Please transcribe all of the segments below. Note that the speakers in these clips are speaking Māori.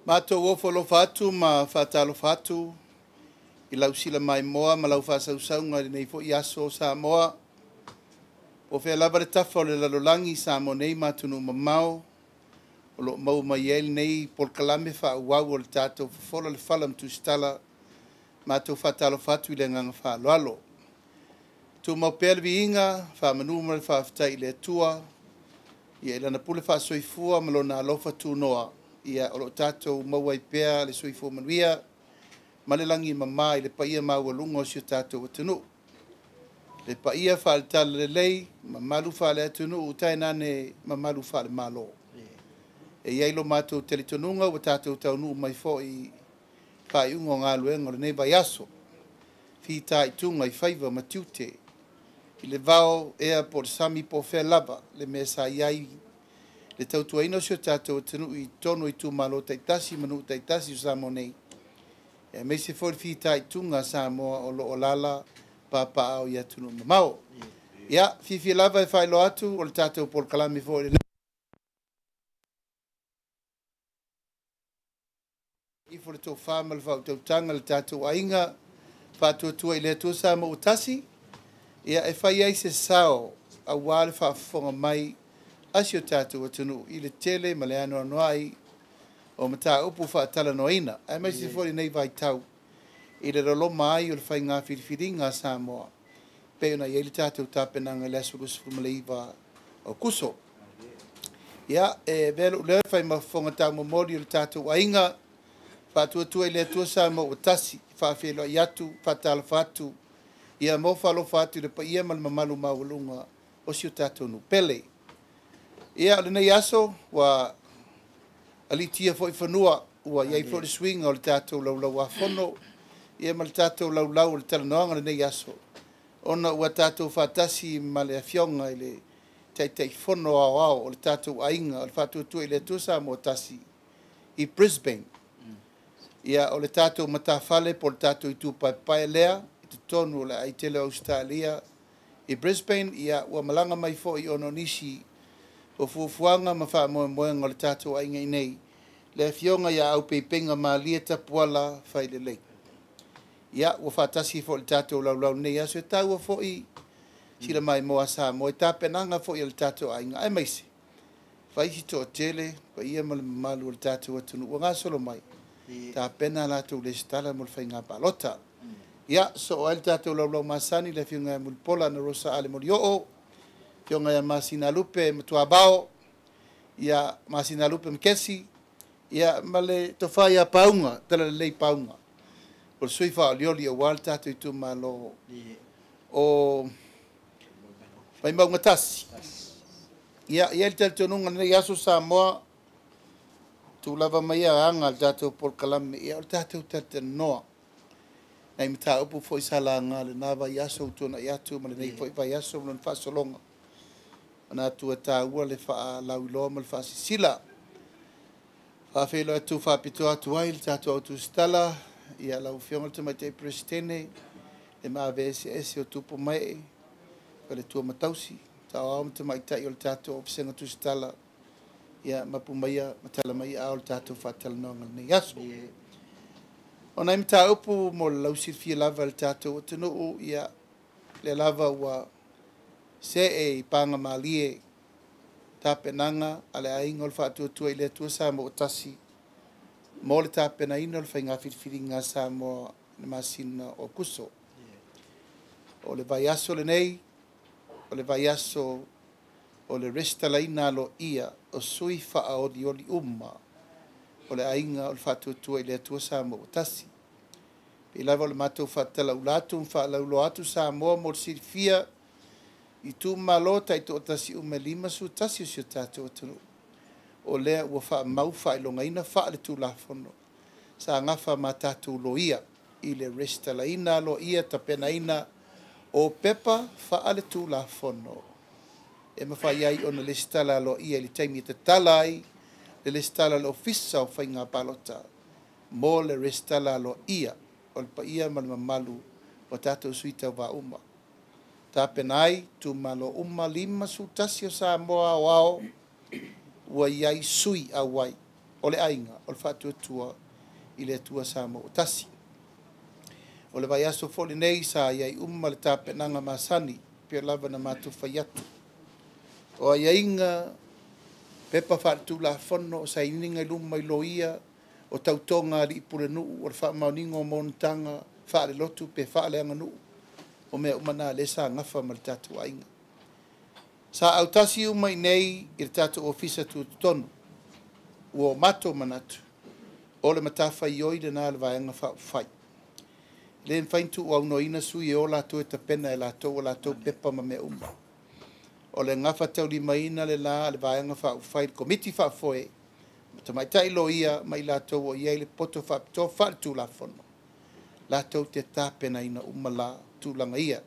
Mātou o folo fatu ma whātalo fatu I lau sila mai moa ma lau whāsausau ngā nei fo I aso sa moa. O whea lava le tafa o le lalolangi sa mo nei mātunu mamau. O lo mau mai el nei pol kalame whauau o le tātou whawhola le whalam tu stala. Mātou whātalo fatu I le nganga whaloalo. Tu mau pēr vi inga, whamanu le whawhitai le tua. Ia ilana pule whaasoifua ma lo na alofa tu noa. Ia o lo tātou mauai pēr le soifua manuia. Malelangi mama I le paia maua lungo si o tātou atunu. Le paia whaalitala le lei, mamalu whaale atunu, utai nane mamalu whaale malo. E iei lo mātou teletonunga wa tātou taunu mai fo I whai ungo ngā luenga le nei vai aso. Fi tai tunga I whaiva matiute. I le vao ea po le sami po whea lava, le mea sa iai. Le tautua ino si o tātou atunu I tono I tu malo taitasi, manu taitasi o samo nei. E me se foi fita I tunga sa moa o lo olala papa au ia tunu mamau. Ia, fifi lava e whai lo atu o le tātou pol kalami fo le I fo le tō whama le whau tautanga le tātou ainga whātua tua I le atua sa mo utasi. Ia e whai ai se sao a wale whaafonga mai asi o tātou atunu I le tele ma le anoa noai o mata upu whaatala noina. Ai mai se fori nei vai tau. I le rolo mai o le whai ngā whiriwhiringa Samoa. Peo na iei le tātou tāpenanga le asukus fumaleiva o kuso. Ia, e velo leo whai mawhonga tau mamori o le tātou ainga. Whātua tua I le atua Samoa o tasi. Whawhelo I atu, whātala whātu. Ia mo whalo whātu le pa ia mal mamalu mawalunga o si o tātou nu pele. Ia, le nei aso wa alitia foi fanua ua iai foi le swinga o le tātou laulau a fono. Ia ma le tātou laulau o le talanoanga le nei aso. Ona ua tātou whātasi ma le awhionga I le teitai fono au au o le tātou ainga o le whātuatua I le atusa mo tasi I Brisbane. Ia o le tātou matawhale po le tātou I tūpaipai lea I te tonu o le aitele Australia I Brisbane. Ia ua malanga mai fo I ono nisi o fuafuanga ma wha moe o le tātou ainga I nei. Le fionga ia au peipenga ma lia tapuala whai le lei. Ia, ua whatasi fo le tātou laulau nei aso e tau a fo I sila mai moa sa mo e tāpenanga fo I le tātou ainga. Ai maise, whai si tō tele, pa ia ma le malu o le tātou atunu. Ua ngā solo mai, tāpena lātou le stala mo le whai ngā palota. Ia, so o le tātou laulau masani le fionga mulpola na rosa ale mo o. Fionga ia masina lupe matua bao. Ia masina lupe mkesi. Ia male tofa ia paunga, tala lei paunga. O sui fa lioli o wal tatu I tu malo o vai maunga tasi. Ia le taltonunga nei aso Samoa tu lava mai a anga le tatu pol kalame. Ia o le tatu tatanoa. Nei mita upu fo I sala anga le nava I aso utuna I atu ma le nei fo I vai aso ma le whasolonga. Ana tu e tā ua le wha lauiloa ma le wha sisila. Whawhelo atu whapito atu ai le tātou autu stala. Ia lau whionga te mai te presitene. E maa vese ese o tupo mai. Ka le tua matausi. Tau au te mai tai o le tātou o pisenga tu stala. Ia mapu maia matala mai au le tātou whatala noanga nei aso. O nai mta upu mo le lau sirfia lava le tātou o tanu ia le lava ua se e panga malie tāpenanga ale ainga o le whaatuatua I le atua sa mo o tasi. Mo le tāpena ina o le whainga whiriwhiringa sa mo le masina o kuso. O le vai aso le nei, o le vai aso o le restala ina lo ia o sui wha o li umma. O le ainga o le whaatuatua I le atua sa mo o tasi. Pe lava o le mātou whaatala ulatu whaalaulo atu sa mo le sirifia I tu malo tai to tasi umelima su tasi o si o tātou atunu. O lea ua wha mau wha ilonga ina wha le tu la fono. Sa ngafa ma tātou lo ia. I le restala ina lo ia tapena ina o pepa wha le tu la fono. E mawha iai ona le stala lo ia li taimi te talai. Le stala lo fisa o whainga palota. Mo le restala lo ia. O le pa ia malamalu o tātou suita wa uma. Tāpenai tu malo uma lima su tasi o Samoa o ao ua iai sui a wai o le ainga o le faatuatua i le atua sa mo tasi. O le vai aso fo le nei sa iai uma le tapenaga masani pe lava na matufai atu. O ai inga pepa faatulafono o sainiga i luma i loia o tautoga alii pulenuu o le faamaoniga o monutaga faalelotu pe faaleaga nuu o mea uma na le sagafa ma le tatou aiga. Sa au tasi uma i nei i le tatou ofisa tuatotonu ua o matou manatu o le matafai oi lenā le vaega faaufai. Le faintu o aunoina sui o latou e tapena e latou o latou pepa ma mea uma. O le ngafa taulimaina le la le vaenga faaufai komiti faafoe tamaitai loia mai latou o ia le poto faapitoa faatulafono latou te tapena ina uma la tulaga ia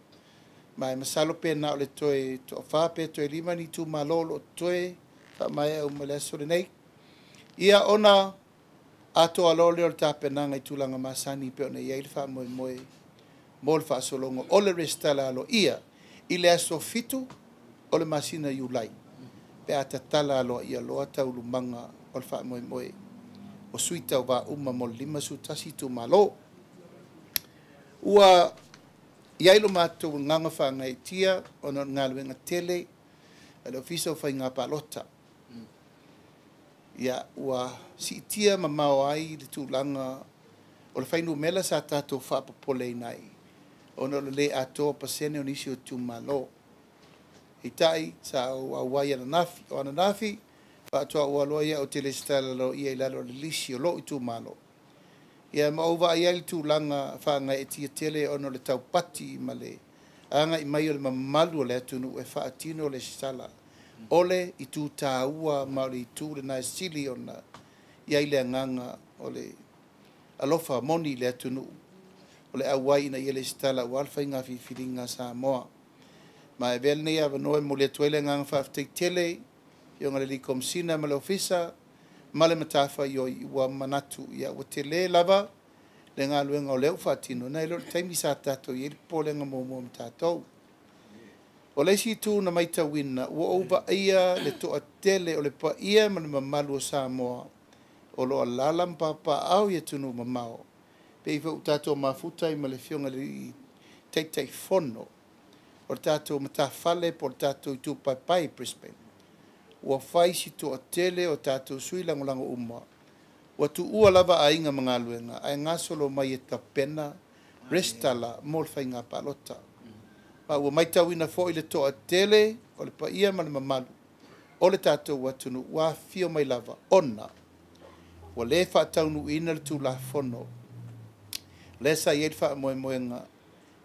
ma e masalo pena o le toe toʻafā pe toe lima ni tumālo loo toe faamaea uma le aso lenei ia ona atoa lo le o le tapenaga i tulaga masani pe ona iai le faamoemoe mo le faasologo o le restala alo ia i le aso fitu o le masina iulai pe a tatala aloa ia loa taulumaga o le faamoemoe o sui tauvauma mo le 5 sutasi tumālo ua iai lo matou gaga faagaitia ona o galuega tele a le ofisa o faiga palota ia ua siitia mamao ai le tulaga o le fainumela sa tatou faapopolei ai ona o le lē atoa pasene o nisi o tumālo itai sa auai ananafi o ananafi faatoa ua loa ia o telestala lo ia i lalo le lisi o loo i tumālo ia ma ova ia le tulaga faagaetia tele ona le taupati ma le aga i mai o le mamalu o le atunuu e faatino o le sala ole i tutāua ma o le itu lenā e sili ona iai le agaga o le alofa moni i le atunuu o le auai ina ia le sitala ua le faiga filifiliga Samoa ma e vea lenei avanoe mo le atu ai le agaga faafetaitele i oga le likomsina ma le ofisa ma le matafai oi ua manatu ia ua telē lava le galuega o le au faatino na i loo le taimi sa tatou iai le popolega muamua ma tatou o le isi tuna mai tauina ua ou vaaia le toʻatele o le paia ma le mamalu o Samoa o loo alala ma papaao ia tunuu mamao pei fou tatou mafuta i ma le fioga le taitaifono o le tatou matafale po le tatou itupaepae i Brisbane ua fai si toʻatele o tatou sui lagolago uma ua tuua lava aiga ma galuega ae gasolo mai e tapena restala mo le faiga palota ma ua maitauina foʻi le toʻatele o le paia ma le mamalu o le tatou atunuu ua afio mai lava ona ua lē faataunuuina le tulafono le sa iai le faamoemoega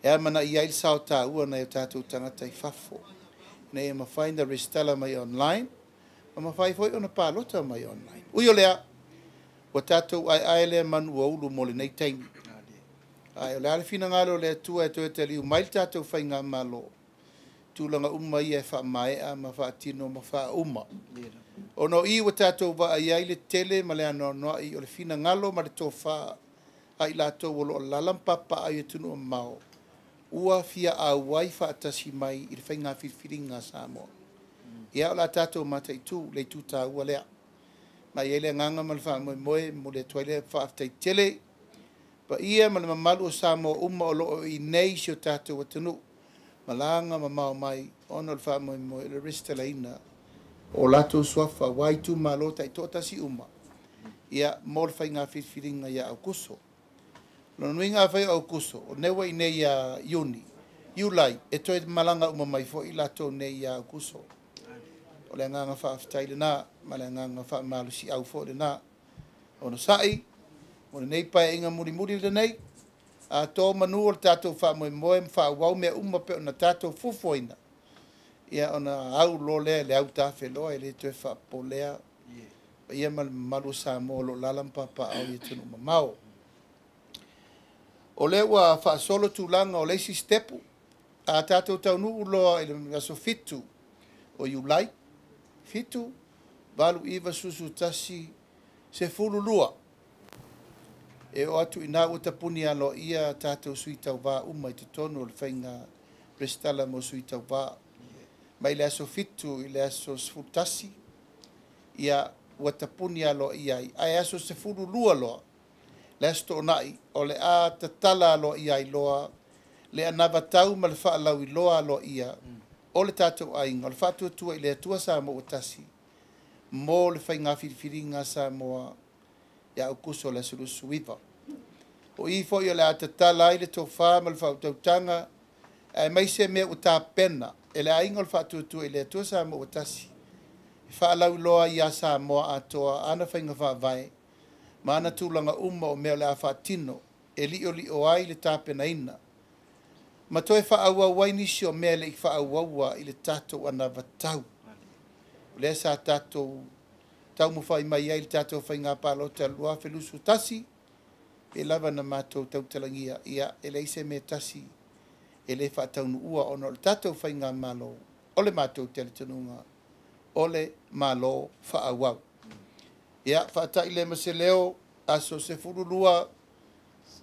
e amanaʻi ai le sao tāua na e tatou tagata i fafo nei e mafai na restala mai online ma mafai foʻi ona palota mai online ui o lea ua tatou aeae lea manu o ulu mo lenei taimi ae o le a le finagalo o le atua e toe taliu mai le tatou faiga malo tulaga uma ia e faamaeʻa ma faatino ma faauma ona o i ua tatou vaai ai le tele ma le anoanoaʻi o le finagalo ma le tofā ai latou o loo lala ma papaʻau ia tunuu mamao ua fia auai faatasi mai i le faiga filifiliga Samoa ia o la tatou mataitū le itutāua lea ma iai le agaga ma le faamoemoe mo le atu ai le faafetaitele paia ma le mamalu o Samoa uma o loo i nei si o tatou atunuu ma laga mamao mai ona o le faamoemoe le restalaina o latou suafa auai tumālo taʻitoʻa tasi uma ia mo le faiga filifiliga ia aukuso lona nuiga afai o aukuso o neua i nei ia iuni iulai e toe malaga uma mai foʻi latou nei ia aukuso o le agaga faafetai lenā ma le agaga faamalusiʻau foʻi lenā ona saʻi o lenei paeʻiga mulimuli lenei ato manu o le tatou faamoemoe ma faauau mea uma pe ona tatou fufuaina ia ona au lo lea le au tafeloa e lē toe faapolea ia ma le mamalu o Samoa loo lala ma papaʻau ia tunuu mamao o le ua faasolo tulaga o le isi stepu a tatou taunuu loa i le aso fitu o iulai fitu valu iva susu tasi se fululua e o atu ina ua tapuni aloa ia tatou sui tauvā uma i totonu o le faiga restala mo sui tauvā mai le aso fitu i le aso sefulutasi ia ua tapuni alo iai ai aso se fulu lua loa le asto nai o le a tatala alo iai loa le anava tau ma le whaalau i loa alo ia o le tātou ainga o le whātuatua i le atua sa mo utasi mo le whainga whiriwhiringa sa moa ia o kuso le sulusu iwa o i fo i le a tatala i le tō whā ma le whautautanga ai mai se mea o tā pena e le ainga o le whātuatua i le atua sa mo utasi whaalau loa ia sa moa atoa ana whainga whaavai ma ana tūlanga uma o mea le a whaatino e li o ai le tāpena ina ma toi whaaua wai nisi o mea le i whaaua i le tātou ana vatau le sa tātou tau mu whai mai ai le tātou whainga pālo te alua whelusu tasi e lava na mātou tau talangia ia e le ise me tasi e le whaataunu ua ono le tātou whainga malo o le mātou te alitanunga o le malo whaawau. Ia, whaatai le mase leo aso se furulua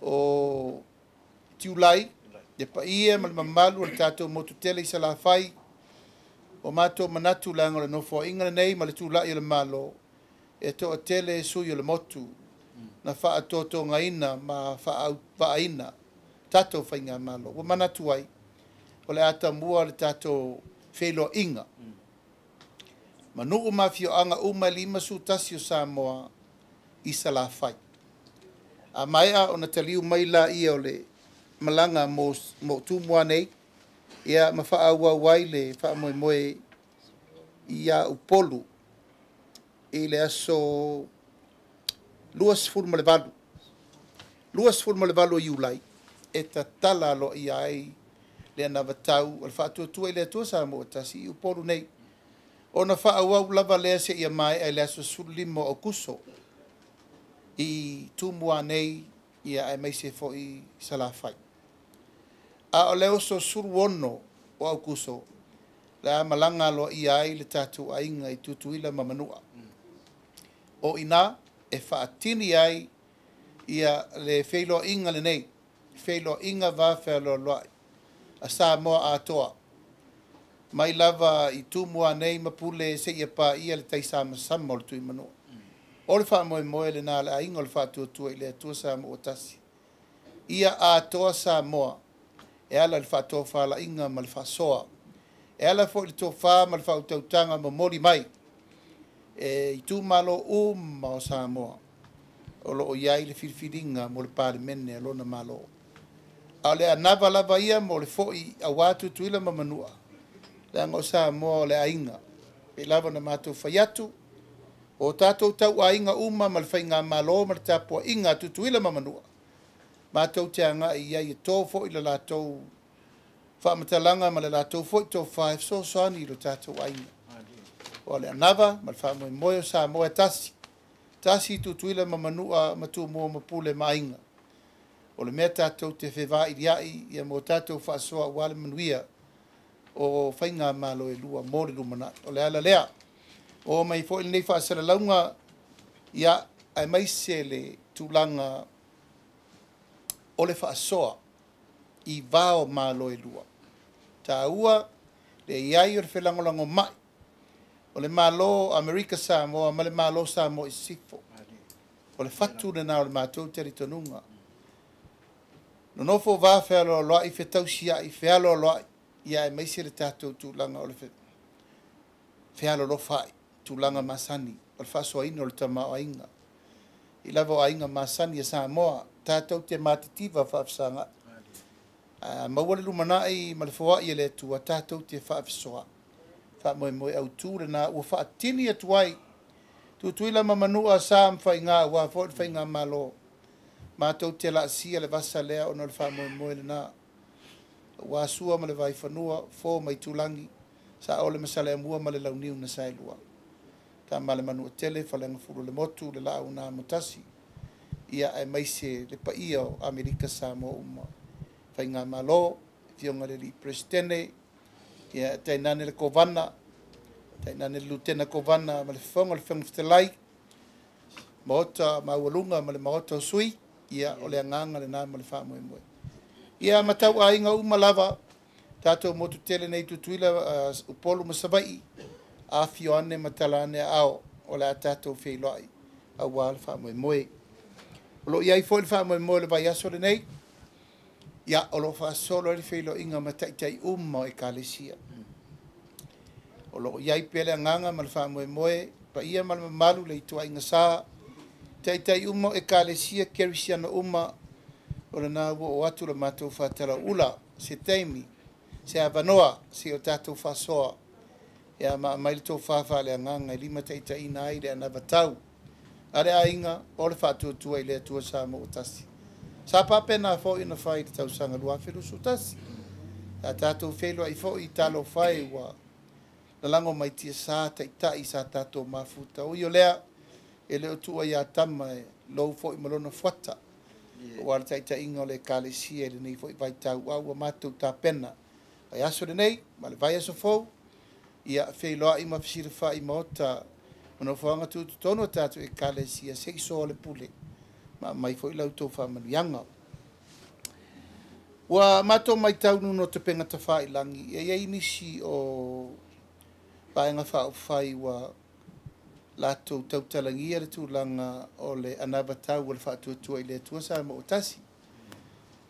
o tiulai, e pa ia ma le mamalu o le tātou motu tele i sa la whai, o mātou manatu langa le nofo inga nei ma le tūlai o le malo, e toa tele sui o le motu, na wha toto ngaina ma wha aina, tātou whainga malo, o manatu ai, o le ata mua le tātou whelo inga. Ma nuu mafio anga uma lima su tasio Samoa i sa la whai. A maia o na taliu mai la ia o le malanga mo tūmua nei, ia ma wha aua wai le wha moe moe ia upolu i le aso luas fulma le valu. Luas fulma le valu i ulai, e ta tala lo ia ai le anavatau, o le wha atua i le atua Samoa tasi i upolu nei. Ona whaawau lava lea se ia mai ai lea so sulimo o kuso i tūmua nei ia ai mai se fo i salawhai. A o leo so suruono o au kuso lea malanga lo ia ai le tātou ainga i tutuila mamanua. O ina e whaatini ai ia le wheilo inga le nei, wheilo inga va wheilo loai, a sa moa atoa. Mai lava i tūmua nei mapule se ia pa ia le taisa masama o le tui manoa. O le wha moe moe le nā le ainga o le wha tuatua i le atua sa mo o tasi. Ia a toa sa moa e ala le wha toa wha la inga ma le wha soa. E ala fo le toa wha ma le wha utautanga ma mori mai. E i tū malo ma o sa moa. O lo o iai le whiriwhiringa mo le pāre mene a lona malo. A le anava lava ia mo le fo i a wātu tuila ma manua. Le ango sa moa le ainga. E lava na mātou whaiatu. O tātou tau ainga uma ma le whainga malo ma le tāpua inga tutuila mamanua. Mātou te anga i ai e tō fo i le lātou whaamatalanga ma le lātou fo i tō whae so soani i le tātou ainga. O le anava ma le whamoe moe o sa moe tasi. Tasi tutuila mamanua ma tū mua mapule ma ainga. O le mea tātou te whewā i riai i a mo tātou whaasoa wale manuia o whainga malo e lua mōre lumana. O le ala lea. O mai fo nei whaasara launga ia ai mai se le tūlanga o le whaasoa i vāo malo e lua. Tā ua le iai o le whelangolango mai. O le malo Amerika Samoa ma le malo Samoa i sifo. O le whatu le nā o le mātou teri tonunga. No nofo vā whealo loa i whetausia i whealo loa ia ai mai se le tātou tūlanga o le whealo lo whai. Tūlanga masani, o le whasoa ino le tama o ainga. I lava o ainga masani a Samoa, tātou te mātitiwa whaafsanga. Mawale lumanai ma le whawa i le tua, tātou te whaafsoa. Wha moe moe au tūre nā, ua whaatini atu ai. Tutuila mamanua sām whainga, ua whaot whainga malo. Mātou te la sia le vasa lea o no le wha moe moe le nā. Ua sua ma le vai whanua, fō mai tūlangi, sa o le masale amua ma le launiu na sailua. Ta male manu tele falenga furu le motu le la una mutasi ia ai mai se le paia o Amerika Samoa uma fainga malo fionga le presidente ia tainane le kovana tainane le lieutenant kovana ma le fonga le fonga ftelai mota mawalunga ma le mota sui ia o le nganga le na ma le fa moe moe ia matau ainga uma lava tato motu tele nei tutuila upolu masavai a fioane matalane ao o le atatou feiloai auā le fa'amoemoe o lo'o iai fo'i le fa'amoemoe le vai aso lenei ia o lo'o fa'asolo le feilo'iga ma taʻitaʻi uma o ekalesia o lo'o iai pea le agaga ma le fa'amoemoe paia ma le mamalu le itua'iga sa taʻitaʻi uma o ekalesia kerisiana uma o lanā ua o atu le matou fa'atalaʻula se taimi se avanoa se o tatou fa'asoa ia maʻamai le tofā fa'aleagaga e 5 taʻitaʻina ai le anavatau a le aiga o le fa'atuatua i le atua sa mo o tasi sa papena fo'i na fai le tausaga 2 tasi a tatou feiloa'i fo'i talo fai ua lalago mai tia sa taʻitaʻi sa tatou mafuta oi o lea e le o tu'ua iā tama e lou fo'i ma lona fuata ua le taʻitaʻiga o le ekalesia i lenei fo'i vaitau'au ua matou tapena ai aso lenei ma le vai aso fou ia feiloa'i ma fesilifa'i maota ona foaga tututonu o tatou ekalesia se'i so le pule ma mai fo'i lautou fa'amanuiaga ua matou mai taunu no te pegata fa'ilagi e iai nisi o vaega fa'aufai ua latou tautalagia le tulaga o le anavatau o le fa'atuatua i le atua sa mo o tasi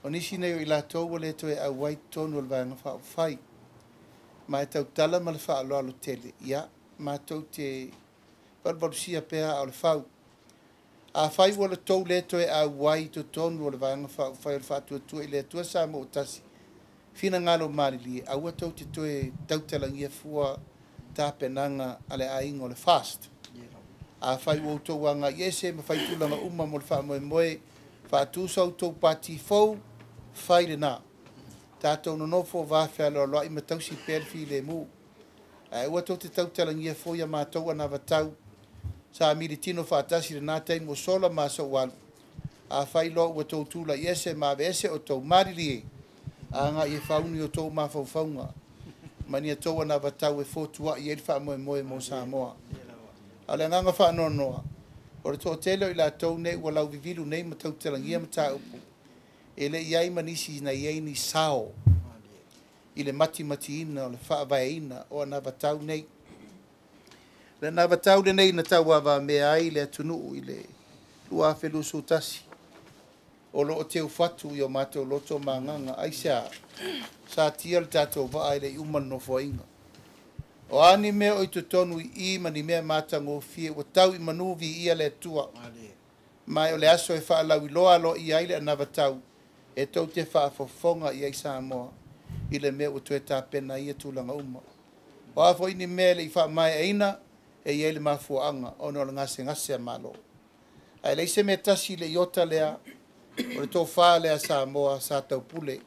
o nisi nei o i latou ua le toe auai tonu o le vaega fa'aufai ma e tautala ma le fa'aloalo tele ia matou te valuvalusia pea o le fau afai ua le tou le toe auai totonu o le vaega fa'aufai o le fa'atuatua i le atua sa mo o tasi finagalo malilie aua tou te toe tautalagia fua tapenaga a le aiga o le fast afai ua outou aga'i ese ma faitulaga uma mo le fa'amoemoe fa'atusa outou pati fou fai lenā tatou nonofo o vafe aloaloa'i ma tausi pea le filemu ae ua tou te tautalagia foi a matou anavatau sa militino fa'atasi lenā taimi o sola ma so'u alu afai loa ua tou tula'i ese ma ave ese o tou malilie aga'i e fauni o tou mafaufauga ma nia tou anavatau e fotua'i ai le fa'amoemoe mo samoa a le agaga fa'anoanoa o le to'atele o i latou nei ua lauvivilu nei ma tautalagia ma tāupu e le'i ai ma nisi nai ai ni sao i le matimatiina o le fa'avaeina o anavatau nei le anavatau lenei na tauavamea ai le atunu'u i le 2 tasi o lo'o teu fatu i o matou loto magaga ai sa tia le tatou va'a i le'i uma nofoaiga o ani mea o i totonu i ma ni mea matagofie ua tau i manu vi'ia le atua mai o le aso e fa'alauiloa alo'i ai le anavatau e tou te fa'afofoga i ai Samoa i le mea ua toe tapena ia tulaga uma o a fo'i ni mea le'i fa'amae'aina e iai le mafua'aga ona o le gasegase a malo ae lei se mea tasi le iota lea o le tofā lea Samoa sa taupule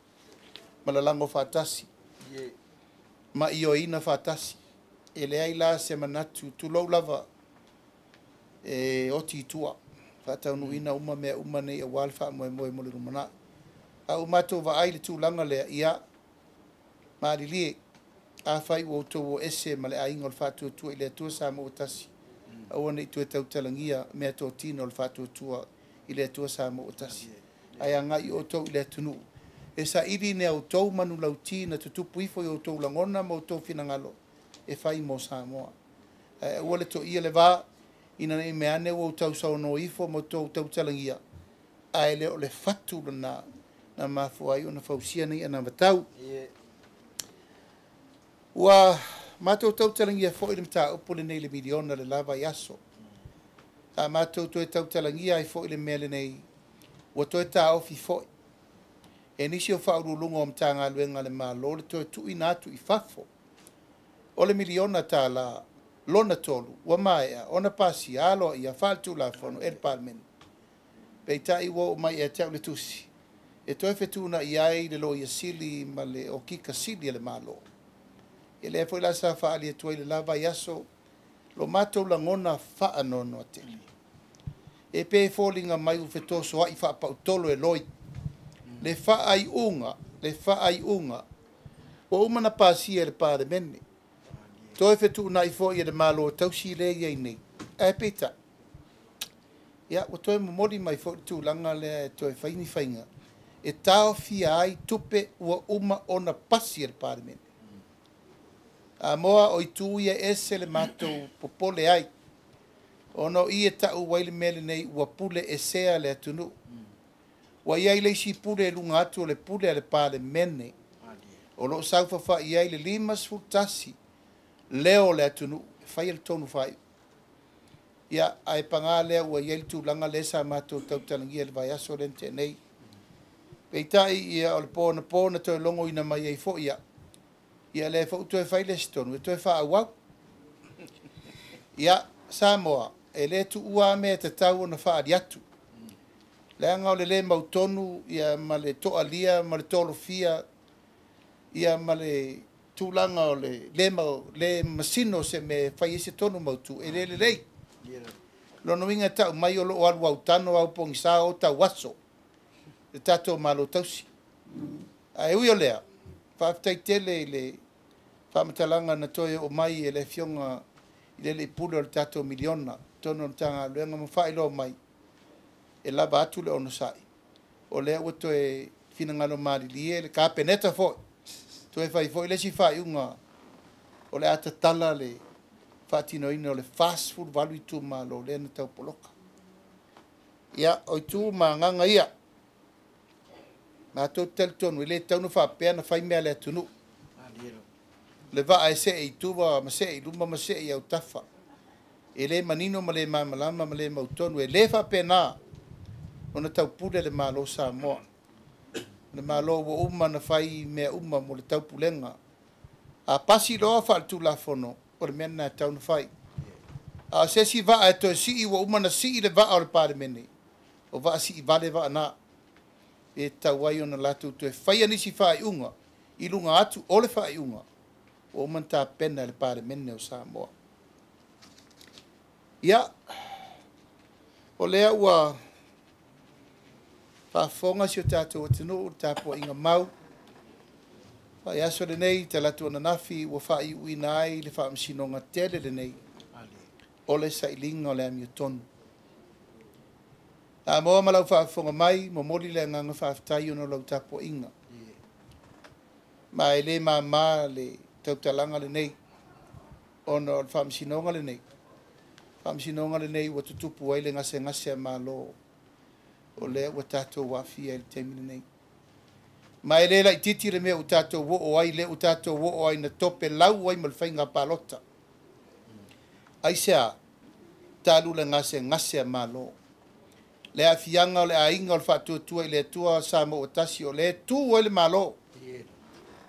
ma lalago fa'atasi ma ioina fa'atasi e leai la se manatu tulou lava e oti itua fa'ataunu'ina uma mea uma nei auā le fa'amoemoe mo le lumana'i au matou va'ai le tulaga lea ia malilie afai ua outou o ese ma le aiga o le fa'atuatua i le atua sa mo o tasi aua ne'i toe tautalagia mea totino o le fa'atuatua i le atua sa mo o tasi ae aga'i outou i le atunu'u e sa'ili ne outou manulauti na tutupu ifo i outou lagona ma outou finagalo e fai mo Samoa ua le to'ia le vā ina ne'i mea ane ua outou saunoa ifo ma outou tautalagia ae le o le fatu lana na mafua ai ona fausia nei anavatau ua matou tautalagia fo'i le mataupu lenei le miliona le lava i aso a matou toe tautalagia ai fo'i le mea lenei ua toe tāofi fo'i e nisi o fa'aululuga o matagaluega le mālō le toe tu'uina atu i fafo o le miliona tālā lona tolu ua mae'a ona pasia aloa ia fa'aletulafono e le palemene peita'i ua o mai e te'u le tusi e toe fetuna'i ai le lo ia sili ma le o kika sili a le mālō e lea fo'i la sa fa'ali atu ai le lava i aso lo matou lagona fa'anonoa tele e pe foliga mai u fetosoa'i fa'apa'utolo e loi le fa'ai'uga ua uma na pasia e le palemene toe fetu'una'i fo'i e le mālō tausi le iai nei e peita'i ia ua toe momoli mai fo'i le tulaga lea e toe fainifaiga e taofia ai tupe ua uma ona pasi e le palemene a moa o itu ia ese le matou popole ai Ono i e tau waile mele nei ua pule e sea le atunu. Wa iai le si pule e lunga atu o le pule a le pale mene. O lo saufafa iai le 5 tasi leo le atunu. Fai le tonu fai. Ia ai panga lea ua iai le tūlanga le sa mātou tautalangia le vai aso le nte nei. Peitai ia o le pōna toi longo ina mai ei fo ia. Ia le fo toi fai le stonu. E toi fa awau. Ia Samoa. E le tu ua me te tau na wha atu. Le anga o le mautonu, ia ma le toa lia, ma le tolo fia, ia ma le tūlanga o le masino se me whai ese tonu mautu, e le rei. Lono inga tau mai o lo alu au tano au pongisa o tau waso, le tato malo tausi. A e ui o lea, whaafitai tele le whaamatalanga na toe o mai e le fionga i le pule o le tato miliona, tono tanga luenga mawhai lo mai, e lava atu le ono sai. O lea ua toe finangalo marilie, le ka peneta fo, toe fai fo, le si fai unga, o le ata tala le whaatino ina o le fast food valu i tu ma lo le na tau poloka. Ia, o i tu ma nganga ia, ma tau tel tonu, i le taunu whapea na whai mea le atunu. Le vaa e se e i tuwa, ma se e i luma, ma se e i au tafa. E le manino ma le mamalama ma le mautonu e le fa pena ona tau pule le malo Samoa le malo wo uma na fai me uma mo le tau pulenga a pasi loa fa tu la fono o le mena tau na fai a se si va e to si wo uma na si le va o le pare mene o va si vale va na e tau ai ona latu to fai ani si fai unga i lunga atu o le fai unga o man ta pena le pare mene o Samoa. Ia, o lea ua whaafonga si o tātou atinu, o tāpua inga mau. Whai aso le nei, te latu ana nafi, ua whai uina ai, le whaamsinonga tele le nei. O le sailinga o le ami o tonu. A moa malau whaafonga mai, mo moli le nganga whaaftai ono lau tāpua inga. Ma e le maa le tautalanga le nei, ono le whaamsinonga le nei. Whaamsinonga le nei ua tutupu ai le ngase a malo o lea ua tātou wafia i le teimine nei. Ma e lela i titi le mea u tātou wo o ai le u tātou wo o ai na tope lau ai malwhainga palota. Ai sea tālu le ngase a malo. Le a fianga o le a inga o le whaatua tua i le tua sa mo o tasi o le tu o le malo.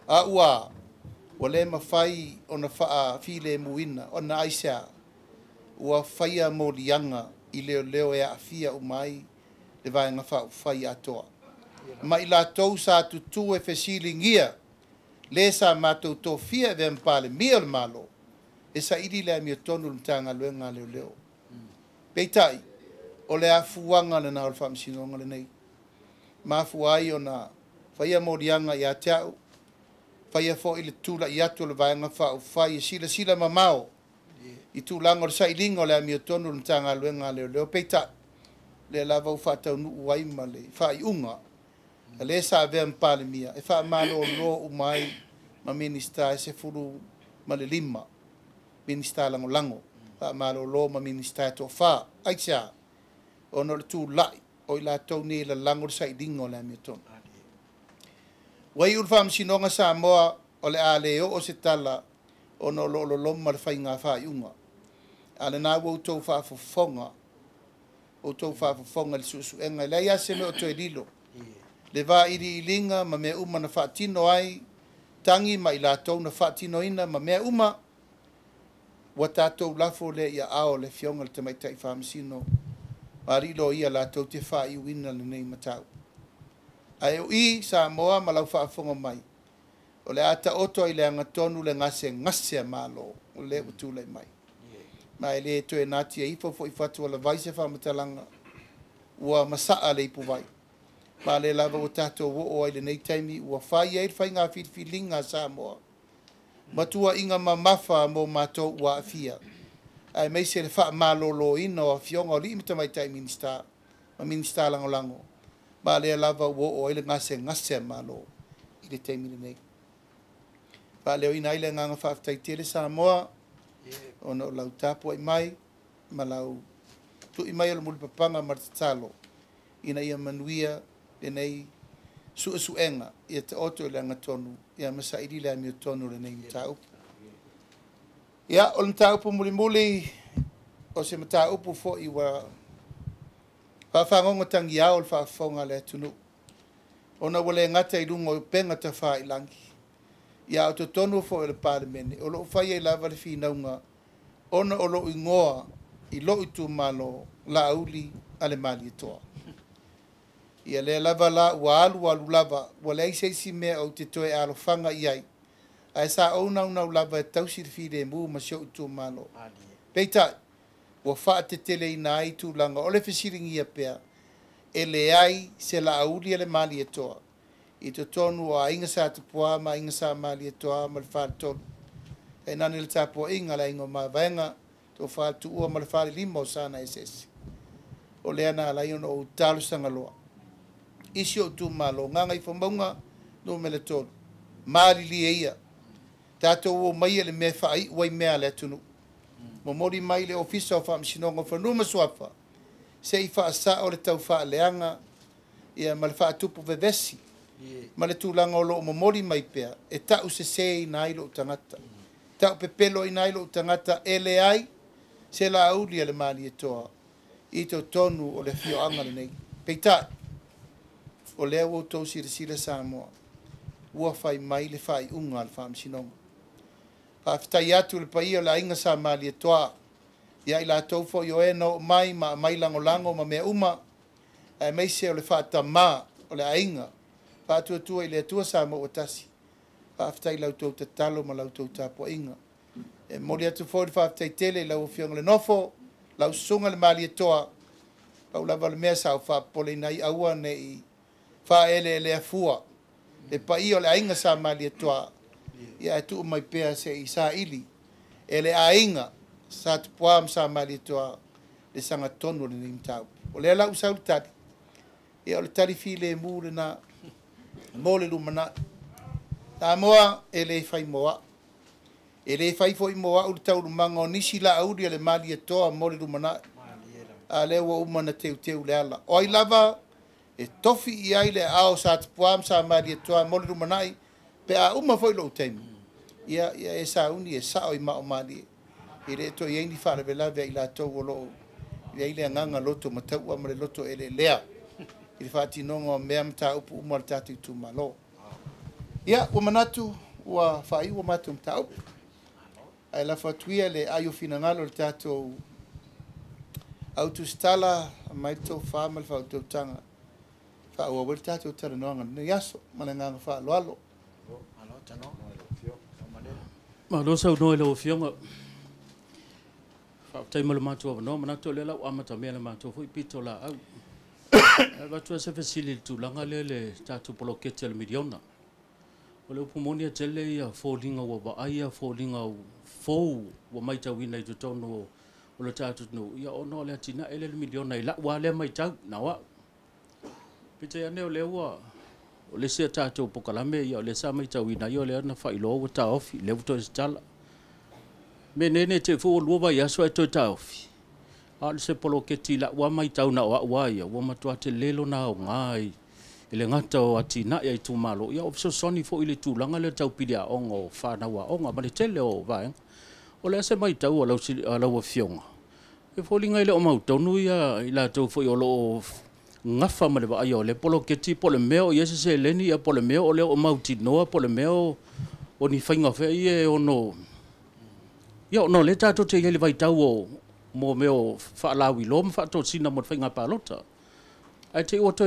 A ua o le mawhai o na wha file muina o na ai sea ua whaia mo lianga i leo e a fia umai le vai nga whai atoa. Ma i la tau sa tutu e whesilingia le sa mātou tō fia e mpale mia le malo e sa ili le mi o tonu le tanga luenga leo. Peitai, o le afuanga le nao le whamsinonga le nei. Ma afuai o na whaia mo lianga i a teau, whaia fo i le tula i atu le vai nga whai e sila mamao i tūlanga o le sailinga o le ami o tonu le tanga luenga leo peita le lava u whatau nu uai ma le whai unga le sa avea mpale mia e wha malo lo umai ma minista e se furu ma le 5 minista lango wha malo lo ma minista e to wha aitsa ono le tū lai o i la tau ni le lango le sailinga o le ami o tonu wai ul whamsinonga Samoa o le a leo o se tala ono lo loma le whainga whai unga ale na wo to fa fonga o to fa fonga le susu enga le ia se me o to lilo le va iri linga ma me uma na fatino ai tangi mai la to na fatino ina ma me uma wa tato la fo le ia ao le fionga le mai tai famsino ari lo ia la to te fa i wina le nei matau ai o i Samoa ma la fa fonga mai o le ata oto i le anga tonu le ngase malo o le utu le mai ma ele to e nati e ifo fo i fatu ala vai se whamatalanga ua masaa le ipu vai. Ma le lava o tato wo o ai le nei taimi ua whai e whai ngā whiwhilinga Samoa. Matua inga mamafa mo mato ua afia. Ai mei se le wha malolo ina o fionga o li imita mai tai minista, ma minista lango lango. Ma le lava wo o ai le ngase malo i le taimi le nei. Pa leo ina ile nganga whaftai tele Samoa, ono lau tapu ai mai, ma lau tu imai o le mulipapanga ma le tatalo ina ia manuia lenei suʻesuʻega ia taoto i le agatonu ia masaʻili le amiotonu lenei mataupu ia o le mataupu mulimuli o se mataupu foʻi ua faafaagoga tagiao o le faafofoga le atunuu ona ua le gata i luga o pega tafailagi ia o totonu foʻi o le palemene o loo fai ai lava le finauga ona o loo igoa i loo i tumalo laauli a le malietoa ia lea lava la ua alu lava ua le aisaisi mea ou te toe alofaga i ai ae sa ou naunau lava e tausi le filemu ma se o i tumalo peitaʻi ua faateteleina ai tulaga o le fesiligia pea e leai se laauli a le malietoa i totonu o aiga sa tupuā ma aiga sa malietoa ma le faletolu e nani le tapuaʻiga le aiga o mavaega tou faletuua ma le falelima o sana esesi o lea na alai ona ou talosaga loa isi o tumalogaga i famauga no me le tolu malilia ia tatou o maia le mea faaiʻu ai mea le atunuu momoli mai le ofisa o faamasinoga o fanua ma suafa seʻi faasaʻo le tau faaleaga ia ma le faatupu vevesi ma le tulaga o loo momoli mai pea e taʻu sesē ina ai loo tagata taʻu pepelo ina ai loo tagata e leai se lauli a le malietoa i totonu o le fioaga lenei peitaʻi o lea ua outou silasila samoa ua fai mai le faaiʻuga a le faamasinoga faafetai atu le paia o le aiga sa malietoa ia i latou foʻi o ena oo mai ma amai lagolago ma mea uma ae maise o le faatamā o le aiga faatuatua i le atua sa mo ua tasi faafetai lautou tatalo ma lautou tapuaʻiga e moli atu foʻi le faafetaitele i lau afioga le nofo lau susuga le malietoa pau lava le mea sa o faapoleina ai aua neʻi faele afua e paia o le aiga sa malietoa ia e tuu mai pea seʻi saʻili e le aiga sa tupuā ma sa malietoa le sagatonu o lenei mataupu o lea laʻu sau le tali ia o le tali filemu lenā mo le lumanaʻi tamoa e lē fai moaʻu e lē fai foʻi moaʻu le taulumaga o nisi laauli a le malietoa mo le lumanaʻi a lea ua uma na teuteu le ala o ai lava e tofi i ai le ao sa tupuā ma sa malietoa mo le lumanaʻi pe a uma foʻi loʻu taimu ia e sauni e saʻo i maʻomalie i le toe ai ni faalevelave ai latou o loo i ai le agaga loto mataua ma le loto e lelea i le faatinoga o mea mataupu uma o le tatou tumalo ia ua manatu ua faaiʻua matou mataupu ae lafa atuia le aiofinagalo le tatou autusitala mai le tofā ma le faautautaga faauaua le tatou talanoaga lenei aso ma le agaga faaloalo Malo sau no le ofionga. Fa tai mal matua no mana to le la amata me le matua foi pito la au. Va tu se facile tu langa le tatu polokete le miliona. O le pomonia tele ia falling o ba ia falling o fo o mai ta wina to tono o le tatu no ia ono le tina ele le miliona la wa le mai tau na wa. Pito ya ne o le wa o le se tatou pokalame ia o le sa mai tauina ia o le ana faailoa ua taofi le vuto stala me nene te fo lua vai aso e toi taofi a le se poloketi la ua mai tauna o aua ia ua matua te lelo na o ngai i le ngata o atina ia i tumalo ia o so soni fo i le tulaga le taupili a ongo whanau a onga ma le tele o vaenga o le ase mai tau a lau fionga e fo linga i le o mautonu ia i la tau fo i o lo ngafa ma le va yo le poloketi po le meo yese se leni ya po le meo o le o mauti noa po le meo o ni fainga fe ie o no yo no le tato te le vai tau o mo meo fa lawi lo fa to sina mo fainga palota ai te o to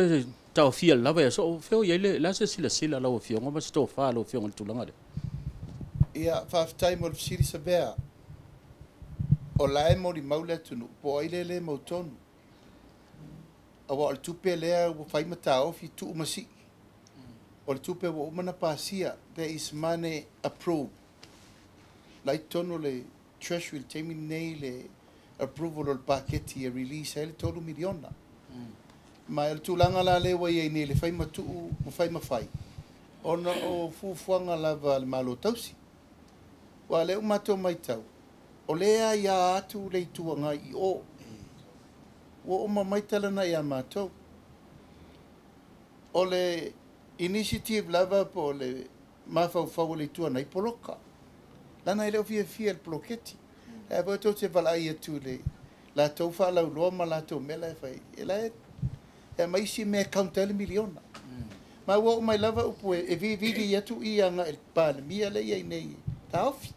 tau fia lava so fe o ile la se sila la o fio ngo ma sto fa lo fio tu langa ia fa time of series bea o la mo di maule tu po ile le mo tonu awa le tupe lea ua fai mataofi tuu masi o le tupe ua uma na pasia there is money approved lai tono le treasury taimi nei le approval o le paketi e release ai le tolu miliona ma le tulaga la le ua iai nei le fai matuu ma fai mafai ona o fuafuaga lava le malo tausi ua le uma matou mai tau o lea ia atu le ituaga i o ua uma mai talana ia mātou. O le initiative lava po o le mafaufau le itua nei poloka. Lana i leo fia le poloketi. E po tau te valai atu le la tau whaalau loa ma la tau mela e whai. E la e maisi mea kaunta le miliona. Ma ua o mai lava upu e viviri atu i anga e pāle mia le iei nei. Ta ofi.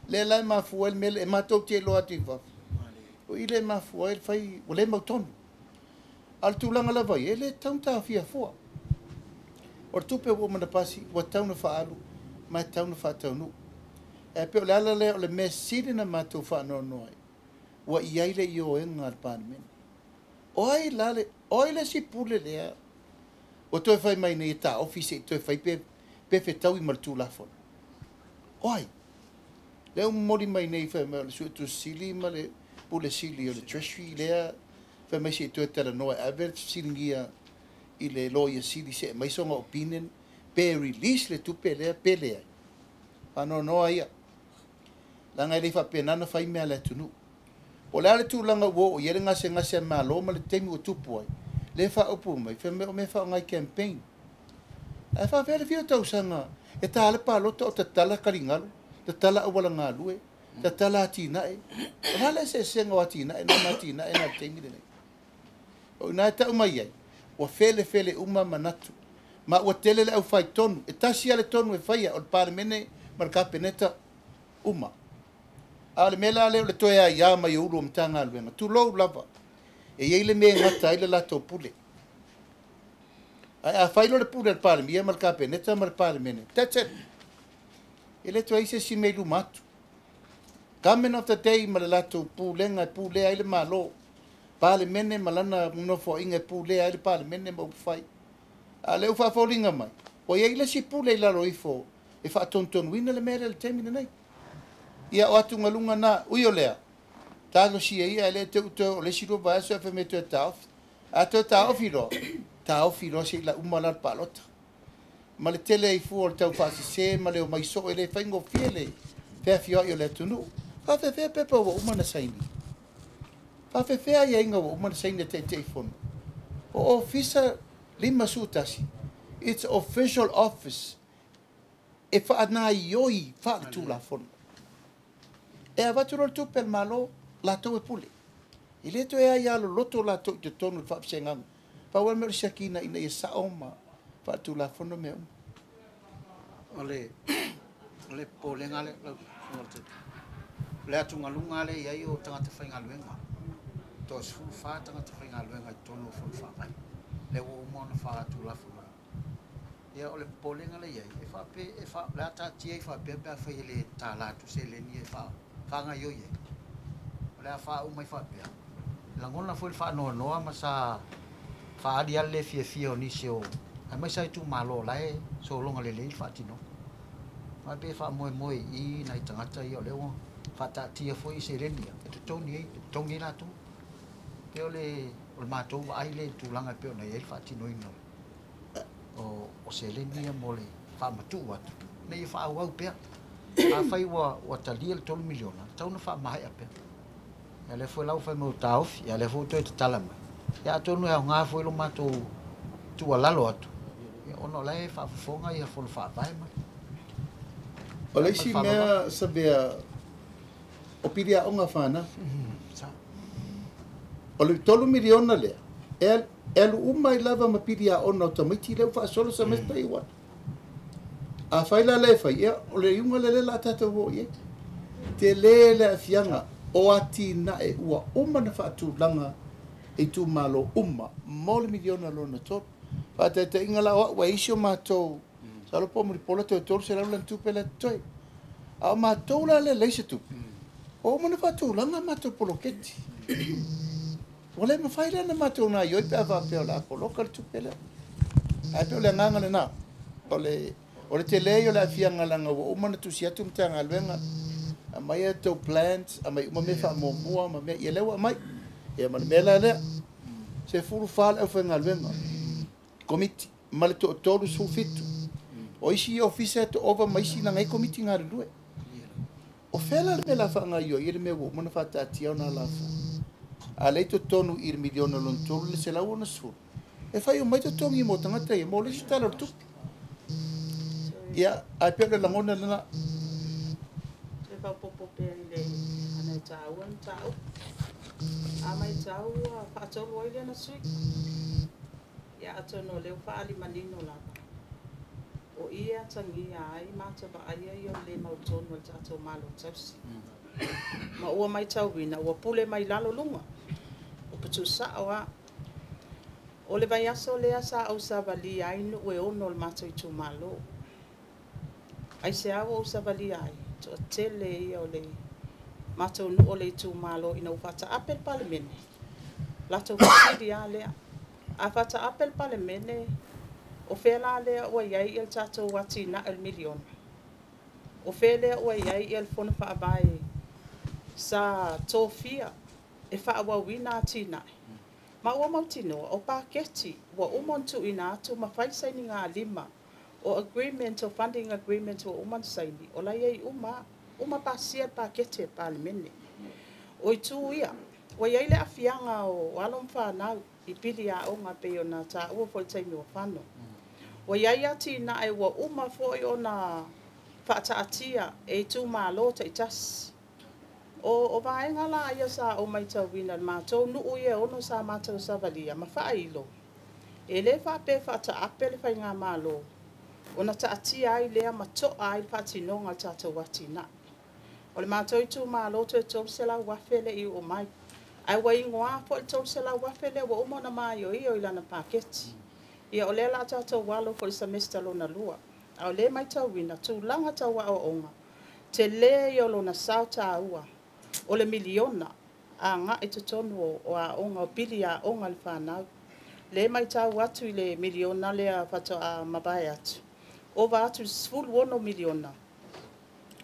Le lai mafua el mele e mātou te loa ti wafi. O i le mafua el whai o le mautonu. Al tūlanga lava i e le taunta fia fua. O tupe o mana pasi, wa tauna whaalu, mai tauna whaataunu. E pe o le ala le o le me siri na mātou whaanoa noai. Wa iaile i o enga al pānemene. Oi lale, oi le si pule lea. O toi whai mai nei ta office, toi whai pe whetau i martu lafona. Oi, leo mori mai nei whai mai o le suetu sili ma le pule sili o le treasury lea. Whai mai si toi tala noa average silingia i le lawyer sili se mai songa opinion pe release le tupe lea pe lea. Whano noa ia. Langa i le whapenana whai mea le tunu. O le ale tūlanga wo o yere ngase maa lo ma le teimi o tupu ai. Le wha upu mai, o me wha ngai campaign. E wha vele fio tau sanga, e ta ale pa lota o ta tala karingalu, ta tala awala ngā lue, ta tala atina e. O nale se senga o atina e, nama atina e na teimi le nei. O ina e tau mai ai, o fele uma manatu. Ma ua tele le au whai tonu, e tasi ale tonu e whaia, o le pāre mene, marka peneta uma. Ale mela leo le toe ai ia mai ulu o mtanga aluenga. Tu lou lava. E iei le mea ngata ile lato pule. A whailo le pule al pale mia mal kape neta mal pale mene. That's it. E le toe ise si meilu matu. Government of the day mal lato pulenga pule ai le malo. Pale mene malana munofo inga pule ai le pale mene ma upfai. A leo fa folinga mai. O iei le si pule ila roifo. E fa tonton wina le mea le temine nei. Ia o atu ngalunga na uio lea. Tālo sia ia le te uto o le siro vai so fe me te taof. A te taof iro. Taof iro se la umala palota. Ma le tele i fu o tau fasi se ma le o mai so ele faingo fiele. Fe fio io le tunu. Fa fe pepe o umana saini. Fa fe ia inga o umana saini te telefon. O officer lima sutasi. It's official office. E fa na ioi fa tu la fon. E avaturo tu pel malo la to e pule. I le to e ai alo loto la to te tonu fa sengang. Pa wa me sakina ina e sa oma fa tu la fono me. Ole pole ngale la le atu ngalunga le ia o tanga te whainga luenga. To su fa tanga te whainga luenga tonu fon fa vai. Le o mo na fa tu la fono. Ia ole pole ngale ia e fa la ta tie fa pe fa ile ta la tu se le ni e fa nga yo ye. Ole fa mai fa pe. La ngona foi fa no ma sa fa dia le fie o ni se o. Ai mai sai tu malo lai so longa le fa tino. Ma pe fa mo I na tangata I ole o fa ta tia foi se le ni. E toni la tu. Pe ole ma to ai le tu langa pe na ye fa tino ino. O se le ni mo le fa ma tu wa. Nei fa wa pe. A fai wa talia le 3 miliona. Tau na fa mai ape. Ya le foi lau fai mo tauf, ya le foi to te talama. Ya tonu e nga foi lo mato tu ala lo atu. Ya ono le fa fonga ia fo fa vai ma. O le si mea sabea o piria onga fana. Sa. O le 3 miliona le. El uma I lava ma piria ona o tamiti le fa solo sa mesta I wa. A faila le fai ia o le iunga le la tata wo ye te le fianga o ati na e ua uma na fatu langa e tu malo uma mole miliona lo na top fa te inga la wa isio mato sa lo po mo pola te tor se la tu pele toi a mato la le se tu o mo na fatu langa mato poloketi wala ma faila na mato na yo pe va pe la poloka tu pele a pe le nganga na o le te leo la fianga langa o mana tu sia tu mtanga luenga a mai to plants a mai me fa mo ma me ye lewa mai e man me la le se fulu fal e fa luenga komiti mal to todo su fitu o isi officer to over mai si na ngai komiti ngar lue o fela le la fa nga yo ye me wo mana fa ta tia na la fu a lei totonu i le miliona lona tolu le se lau ona sefulu e fai o mai totogi mo tagata ia mo le sitala o le tupi ia ae pea o le lagona lana Se whaupopo pēr i le ana i tāua ni tāu. A mai tāu a whaatolu oile ana sui. Ia atono leo whaali manino lava. O ia tangi ai mata ba aia i o le mautonu al tātou malo tausi. Ma ua mai tau wina, ua pule mai lalo lunga. O patu sao a. O le vai aso lea sa au sa vali ai no ue ono le mato i tū malo. Ai se awa au sa vali ai. To tele ia o le mato no o le tū malo ina ufata apel pale mene. Lato kusiri a lea. A fata apel pale mene. O fela lea ua iai il tato wati na el milion. O fela ua iai il fona wha abai. Sa tofia e wha awawina tina. Ma ua mautinoa o paketi wa umontu ina atu mawhai saini ngā lima. O agreement o funding agreement o uman saini. O lai ei uma pasia paketi e palimene. O i tū ia. O iai le afianga o alom whanau i pili a o ngā peo na tā ua foltaimi o whano. O iai ati na e wa uma foi o na whaataatia e tū mālota i tasi. O vaenga la ia sa o mai tau wina mātou nuu ia ono sa mātou sa valia ma whailo. E le whape whata apele whai ngā mālo. O na taatia ai lea ma to ai whatinonga tātou watina. O le mātou i tū mālo to e tau sela wafele i o mai. Ai wa ingoa po e tau sela wafele wa umona mai o i lana paketi. Ia o le la tātou walo po le semester lona lua. A o le mai tau wina tū langa tau wa o onga. Te le i o lona sao tā ua. O le miliona a nga e tutonu o a onga o pili a onga le whanau. Le mai tau atu i le miliona le a whato a mabai atu. O wa atu sfulu ono miliona.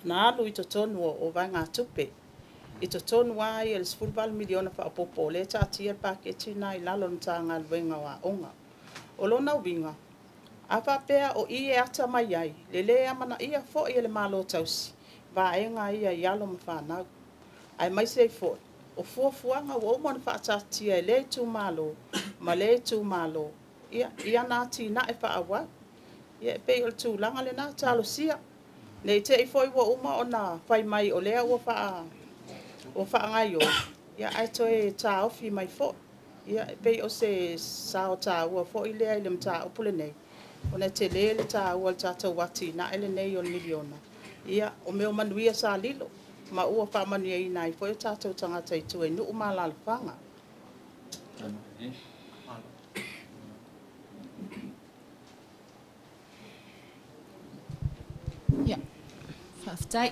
Na alu i tutonu o vai ngā tupe. I tutonu ai e le sfulu val miliona wha apopo. Le ta atia paketi na i lalo nta ngā luenga wa onga. O lona winga. A whapea o i e ata mai ai. Le le amana ia fo i le malo tausi. Va e ngā ia i alo ma whanau. Ai mai sei fo o fuafuanga o umana whaatatia e le tū malo, ma le tū malo. Ia nāti na e whaawa. Ia e pei o le tū langa le nā talo sia. Nei te i foi wa uma o na whai mai o lea o wha ngai o. Ia ai toi tā ofi mai fo. Ia e pei o se sao tā ua fo i lea i le mta upule nei. O ne te le tā ua le tātou wati na ele nei o miliona. Ia o meo manuia sa lilo. Ma ua whamania i nai, fo e tātou tangata i tue, nuu malala whanga. Ia, whaftai.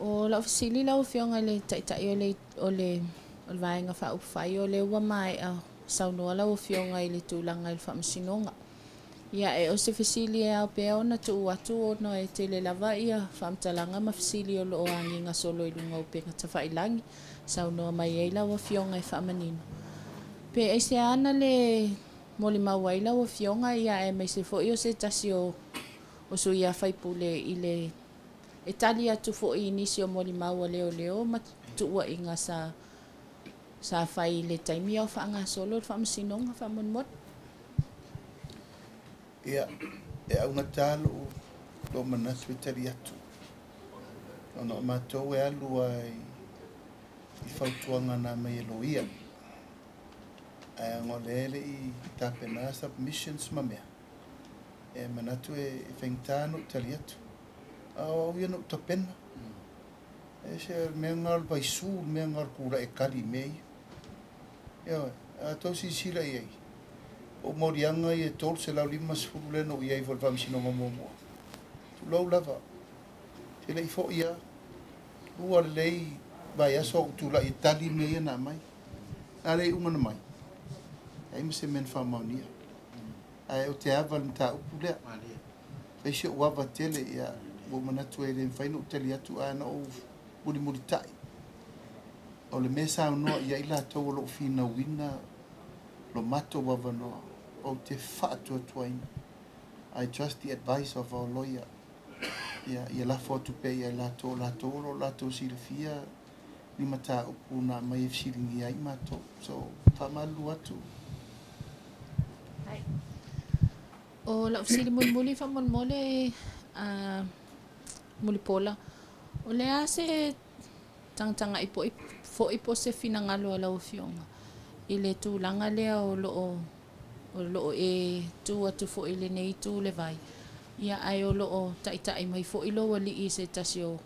O lau fasili lau whionga le taitai o le vaenga whauwhai o le ua mai a saunua lau whionga i le tūlanga i le whamasinonga. Ia e o se fasili e au pea ona tu atu o no e te le lava ia whamtalanga ma fasili o loo angi ngā solo i lunga o penga ta whailangi. Saunua mai e lau a whionga i whamanino. Pe e se ana le moli maua i lau a whionga ia e mai se fo i o se tasi o so ia whaipule i le e tali atu fo i nisi o moli maua leo ma tuua i ngā sa whai le taimi au whaanga solo i whamasinonga whamunmot. Ia, e au ngā tālo lo manatu e tari atu. Ona o mātou e alu ai i whautuanga nā mai e lo ia. Ai ango lele i tāpena submissions ma mea. E manatu e whaingtāno tari atu. Au ia no tapena. E se mea ngal baisu, mea ngal kura e kari mei. Ia, a tau si sila iei. O morianga i e tol se lau lima sifuru leno i ei volva misino mamomoa. Tu lau lava. Te lei fo ia. Ua lei vai aso tu la i tali mea na mai. A lei umana mai. Ai ma se men whamaunia. Ai o te awa nta upu lea. Ai se uawa tele ia. O manatu e le whaino tele atu ana o muri tai. O le mesa noa ia ila tau lo fina wina. Lo mato wawa noa. O te whaatua tuaina. I trust the advice of our lawyer. Ia la fotu pe ia lato lo lato silafia ni mata upu na mai fsiringi ai mato. So, whamalu atu. O la usili muli fa mole muli pola. O le ase tanga ipo se finangalo ala ofionga. Ile tu langa lea o lo e tu atu fo ile nei tu le vai. Ia ai o lo tai mai fo ilo wali i se tasio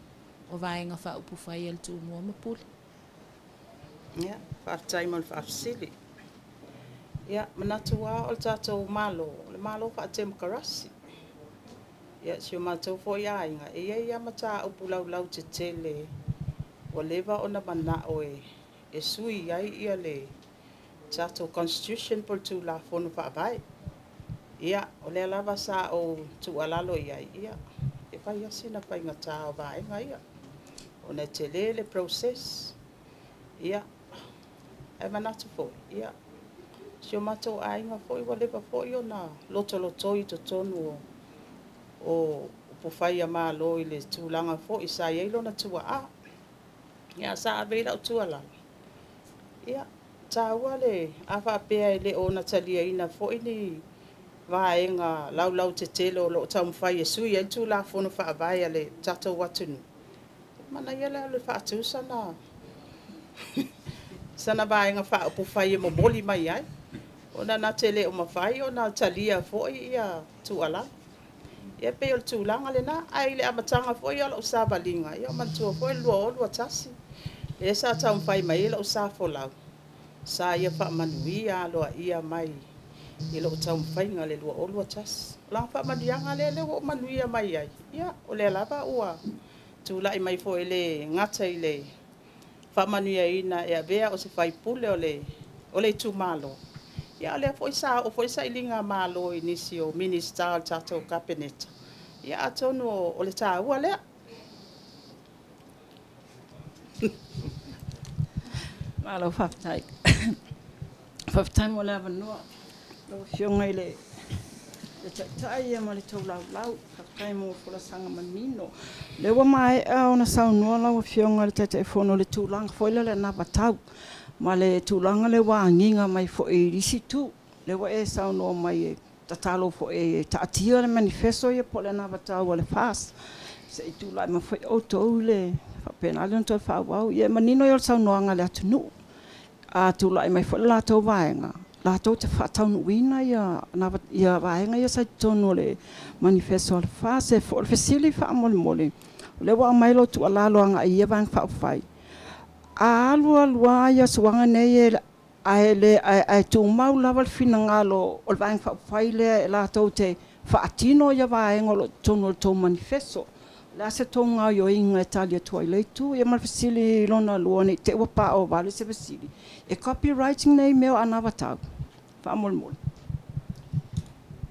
o vaenga fa upu fai el tu mua mapuli. Ia, whaartai mo le whaafsili. Ia, manatu wā o le tātou malo. Le malo whaate makarasi. Ia, sio mātou fo ia inga. Ia mata upu lau te tele. Wa lewa o na mana o e sui ai ia le tātou constitution por tu la fono whaavai. Ia, o le alava sa o tu alalo ia. E pai asina pai ngata o vaenga ia. O na te le process. Ia, e manatu fo. Ia, sio matou ainga fo i walewa fo i o na loto i to tonu o pofai a malo i le tūlanga fo i sa iei lona tua a. Ia, sa aveira o tualala. Ia, tāua le awha pēa i le o na talia ina fo i ni vaenga lau te telo lo tau mwhai e sui e tū la fono whaavai a le tatou watunu. Mana ia le whaatu sana vaenga wha upu whai e momoli mai ai. O na tele o mawhai o na talia fo i ia tuala. Ia pe o tūlanga le na ai le amatanga fo i ala usa balinga. Ia mantua fo i lua tasi. E sa tau mwhai mai ila usa fo lau. Sa ia wha manuia loa ia mai. Ilo tau mwhainga le lua tas. Lang wha manuianga le o manuia mai ai. Ia o le alava ua. Tūlai mai fo i le ngata i le wha manuia ina e a vea o se whai pule o le tū malo. Ia le fo isa i linga malo i nisi o minister tatou cabinet. Ia atonu o le tā ua lea. Malo whaftai. Whaftai mo le avanua. Lo fionga i le tai e ma le tau lau. Whaftai mo fula sanga manino. Le wa mai o na saunua lau fionga le tai fono le tūlanga. Foila le nabatau. Ma le tūlanga le wa nginga mai fo e risi tu. Le wa e saunua mai e tatalo fo e taatia le manifesto e po le nabatau o le fast. Se i tūlai ma fo e autou le pena le to fa wa ye manino yo sa no nga le tunu a tu lai mai fo la to vaenga la to te fa tau wina ya vaenga ya sa tono le manifesto al fa se fo fesili fa mol le wa mai lo tu ala lo nga ye van fa fai a lo ya swanga ne ye ai tu mau la val finangalo o van fa fai le la to te fa atino ya vaenga lo tono to manifesto. La se tonga yo inga Italia toiletu e mal fasili lona luone te wapa o vale se fasili e copywriting nei meu anavata fa mol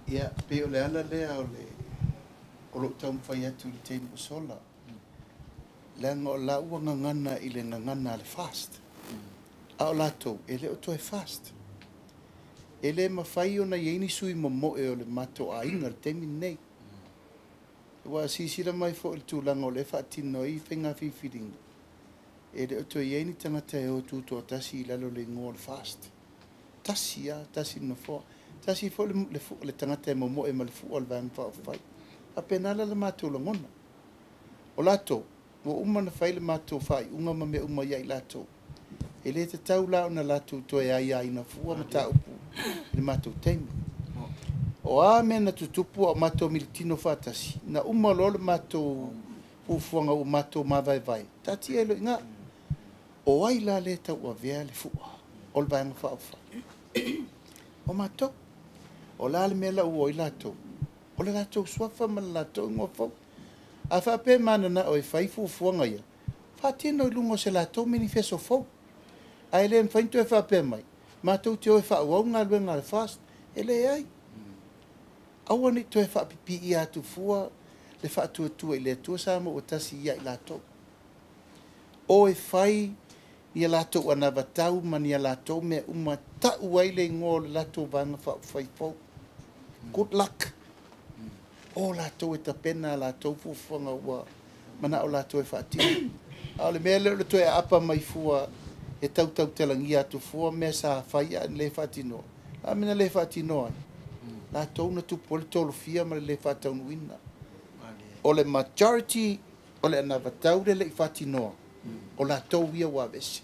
ia pe o le ala le o lo tau fai atu le te sola le ngo la ua ngana i le ngana le fast a o lato e le o toi fast e le mawhai o na yeini sui momo e o le mato a inga le temi nei wa sisira mai fo tu lango le fatino I fenga fifiring e de to yeni tanga te o tu to tasi la lo le ngol fast tasi no fo tasi fo le tanga te mo e mal fu ol van fa fa apena la mato lo ngona o lato wo umana faile mato fai unga me uma ya lato e le te taula na lato to ya ina fu ma ta upu le mato temi o a mena tutupu o mato militino fatasi na uma lolo mato ufuanga o mato vai tati elo nga o ai la le tau a vea le fua o le vanga fa o mato o la le mela o i lato o le lato swafa ma lato ngofo a fa pe mana na o fai fuanga ia fatino lungo se lato manifesto fo ai le mfainto e fa pe mai mato te o fa o nga le fast ele ai aua ni toe whaapipi I atu fua le whaatua I le atua sama o tasi ia I lato. O e whai I lato ana vatau mani a lato me uma tau ai le ngō le lato vanga whai fau. Good luck. O lato e tapena lato fufuanga ua mana o lato e whaatini. A le mea leo le toe apa mai fua e tau telangia atu fua mea sa whaia le whatino. A mina le whatino ai. La tau na tu poli tolo fia ma le whatau nuina. O le majority o le ana vatau le whatino. O la tau ia wawesi.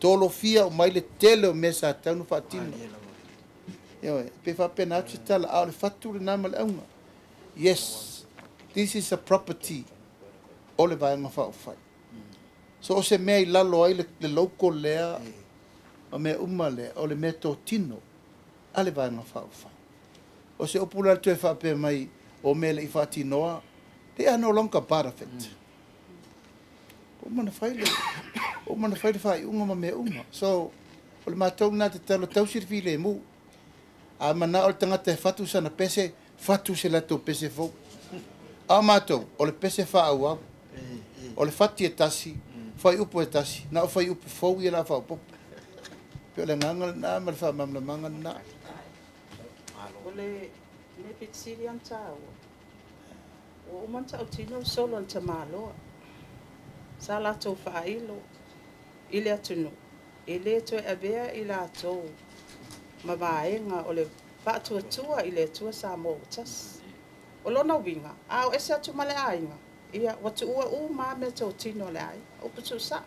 Tolo fia o mai le tele o mea sa tau nu whatino. Pe whapena atu tala a le whatu le nama le aunga. Yes, this is a property o le vaenga whao. So o se mea I lalo ai le loko lea o mea umale o le mea tō tino a le vaenga whao. O se opula tu e whape mai o mea le I whatinoa, they are no longer part of it. O mana whaile whai unga ma mea unga. So o le mātou nā te talo tausir while mu, a mana o le tangata e whatu sana pese, whatu se lato pese fau. A mātou, o le pese wha au au, o le whati e tasi, whai upo e tasi, na o whai upo fau I la whao popo. Pio le nganga na, ma le wha mamla manga na. O le pitsiri an tāua. O umanta o tino solo an tamaloa. Sa lato whailo, I le atunu. I le to e abea I la atou. Ma vaenga o le whaatua I le tua sa mo tas. O lona winga, au ese atu male ainga. Ia, watu ua ma me tau tino le ai. O putu sa.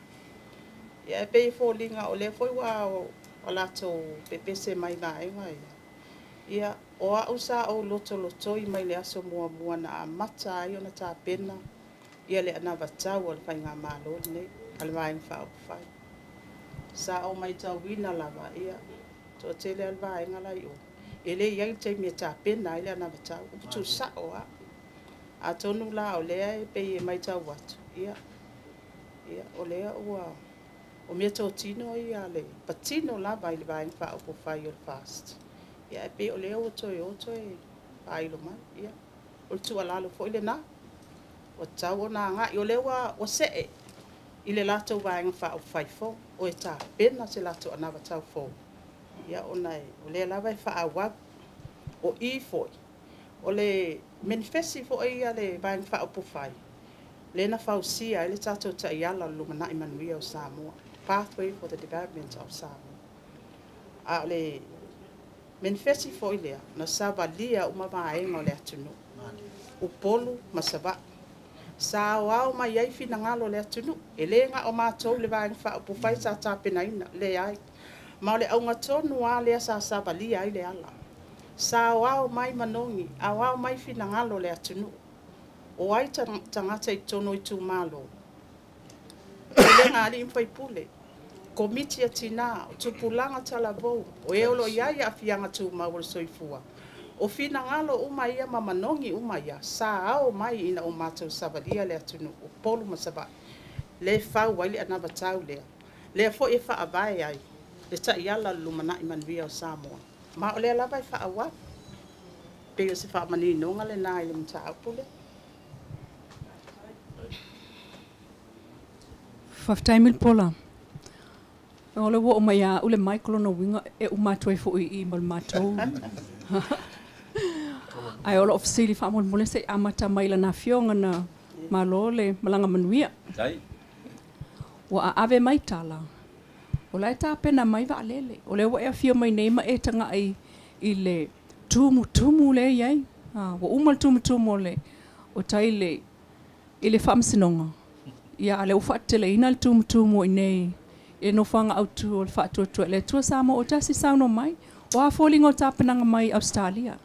Ia, e pei fōlinga o le foi wa o lato pepese mai vaenga ia. Ia, o au sa o loto I mai le aso mua na amata ai o na tā pena. Ia le ana vatau o le whainga malo nei. Al vaenga whao whai. Sa o mai tau wina lava ia. To tele al vaenga lai o. Ele iai te mea tā pena ile ana vatau. O putu sa o a. A tonu la o lea e pei e mai tau watu. Ia. O lea ua. O mea tau tino ia le. Patino la vai le vaenga whao po whai o le fast. Ia e pei o lea o toi e whailo mai. Ia. O tu alalo fo ile na. O tau o na nga. I o lewa o se e. Ile lato vaenga whao whaifo. O e tā pena se lato ana vatau fo. Ia o nei, o le lava I whaawab, o I foi. O le manifesti foi ia le vaenga whaopufai. Le na whausia, ele tātou ta iala lumana I manuia o Samoa. Pathway for the Development of Samoa. A le manifesti foi lea, na savalia uma vaenga o le atunu. Upolu masava. Sa wao mai ai fina ngalo le atunu. Ele nga o mātou le vaenga whaopufai sa tāpenaina, le ai. Ma le aunga tonu a lea sa savalia ai le ala. Sa wao mai manongi, a wao mai fina ngalo le atunu. O ai tangata I tono I tu malo. Le ngari impai pule. Komiti a tina, o tupulanga talavou. O eolo iai a fianga tu mawal soifua. O fina ngalo uma ia ma manongi uma ia. Sa ao mai ina o mātou savalia le atunu. O polu masaba. Le fau waili anavatau lea. Le fo e fa avai ai. Le ta iala lumana I manuia o Samoa. Ma o le lava I whaawa. Peo se whaamani nonga le nā I le mta apule. Whaftaimil pola. O le wo o mai a ule Michael no winga e umatu e fo I mal matou. Ai ola ofisili whaamol mole se amata maila na fionga na malo le malanga manuia. Dai. Wa a ave mai tala. O lai tā pena mai wa lele. O le wa e fio mai neima e tanga I le tumu le iai. Wa umal tumu le. O tai le I le whamsinonga. Ia le uwhatele ina le tumu I nei. E no whanga au tu o le whaatua le tua Samoa o tasi sauno mai. O a fōlinga o tā penanga mai Australia.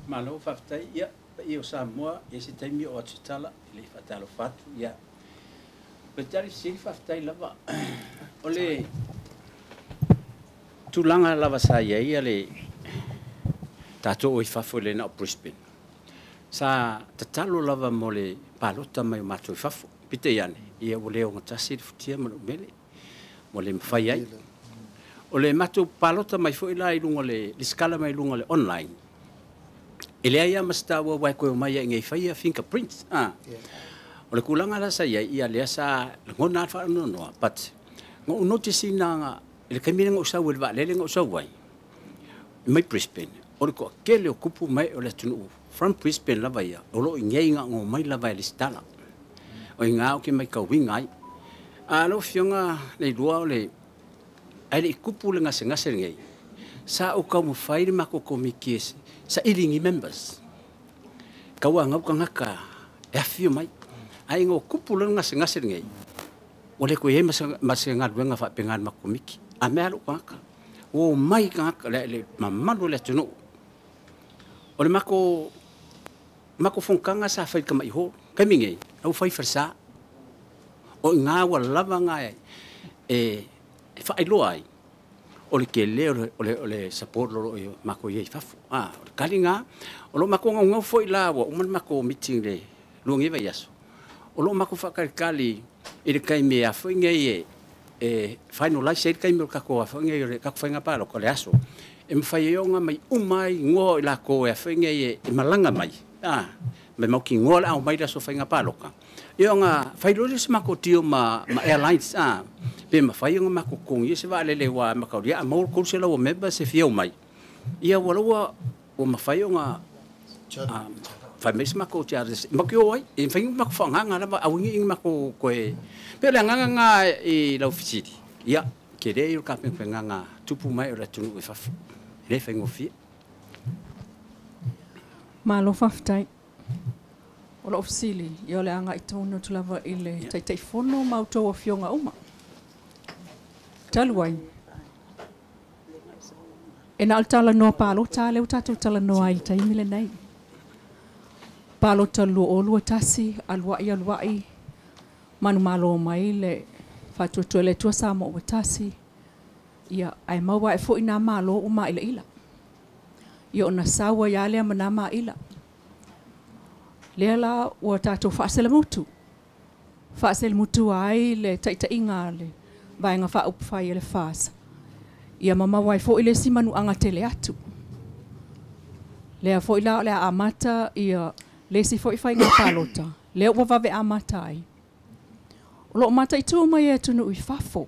Malo whaftai, ia, I o Samoa, e se taimi o atutala, le whatalo whatu, ia. Petari siri whaftai lava. O le tulanga lava sa ia le tato o I whafo le na o Brisbane. Sa tatalo lava mo le palota mai o mato I whafo. Pite iane, ia o leo ngatasi le futia manu mele. Mo le mwhai ai. O le mato palota mai fo ila I lunga le skala mai lunga le online. Ele ia masta wa wai koe mai ngai whaia fingerprints. O le kulanga la sa ia lea sa ngona alfa no but ngo notice na ele kamina ngo sa wel va le ngo sa wai. Mai Brisbane. O le ko kele o kupu mai o le tunu from Brisbane la vai. O lo ngai ngo mai la vai le stala. o ngā o ke mai ka winga ai. Lo fionga le lua o le, ai le kupu le ngase ngase ngei. Sa o kau mo whaere mako komiki sa iringi members. Kau ngau ka ngaka e awhio mai. Ai ngō kupu le ngase ngase ngei. O le koe e masa ngā ruenga whapengan mako komiki. A mea lo ka ngaka. O mai ka ngaka le mamalo le tunu. O le mako whonkanga sa whai ka mai ho. Kai mingei, au whai wharsa. O ngā wa lava ngā e whailoa ai. O le ke le o le support lo o mako iei whafu. O le kari ngā, o lo mako ngau fo i la wa uman mako meeting le luangi wa yaso. O lo mako whakarikali i le kai mea fo ngei finalize e kai mea kako a fo ngei o le kako whainga palo ko le aso. E mwhai e onga mai umai ngō i la ko e fo ngei e malanga mai. Mai mau ki ngō le au mai raso whainga palo ka. Ia nga whairori se mako tio ma airlines pe ma whai nga mako kongi se wa lele wa makauria a maur kurse la wa member se fiau mai. Ia walaua o ma whai nga whai mesi mako tiares maki o ai e whai mako whanganga la awingi ingi mako koe pe le nganga nga i lau fisiri. Ia ke rei o kapeng whenganga tupu mai o la tunu e whafu. Rei whai ngofia. Malo whaftai. O la ofisili, i ole anga i tōna tulawa i le tei whono mautou o fionga uma. Taluai. E na altala noa pālo tāleu tātou tala noa i taimile nei. Pālo talu o lua tasi, aluai, manu malo mai le whātua le tua sā mo o tasi. Ia ai maua e fo i nā malo o ma ila. Ia o na sawa ia lea mana ma ila. Lea la ua tātou whaasele mutu. Whaasele mutu ai le taitainga le vaenga whaupwhai le whaasa. Ia mama wai fo i le simanu anga tele atu. Lea fo i la lea amata ia le si fo i whai ngā pālota. Lea ua vave amata ai. O lo mata i tū mai e tunu i whafo.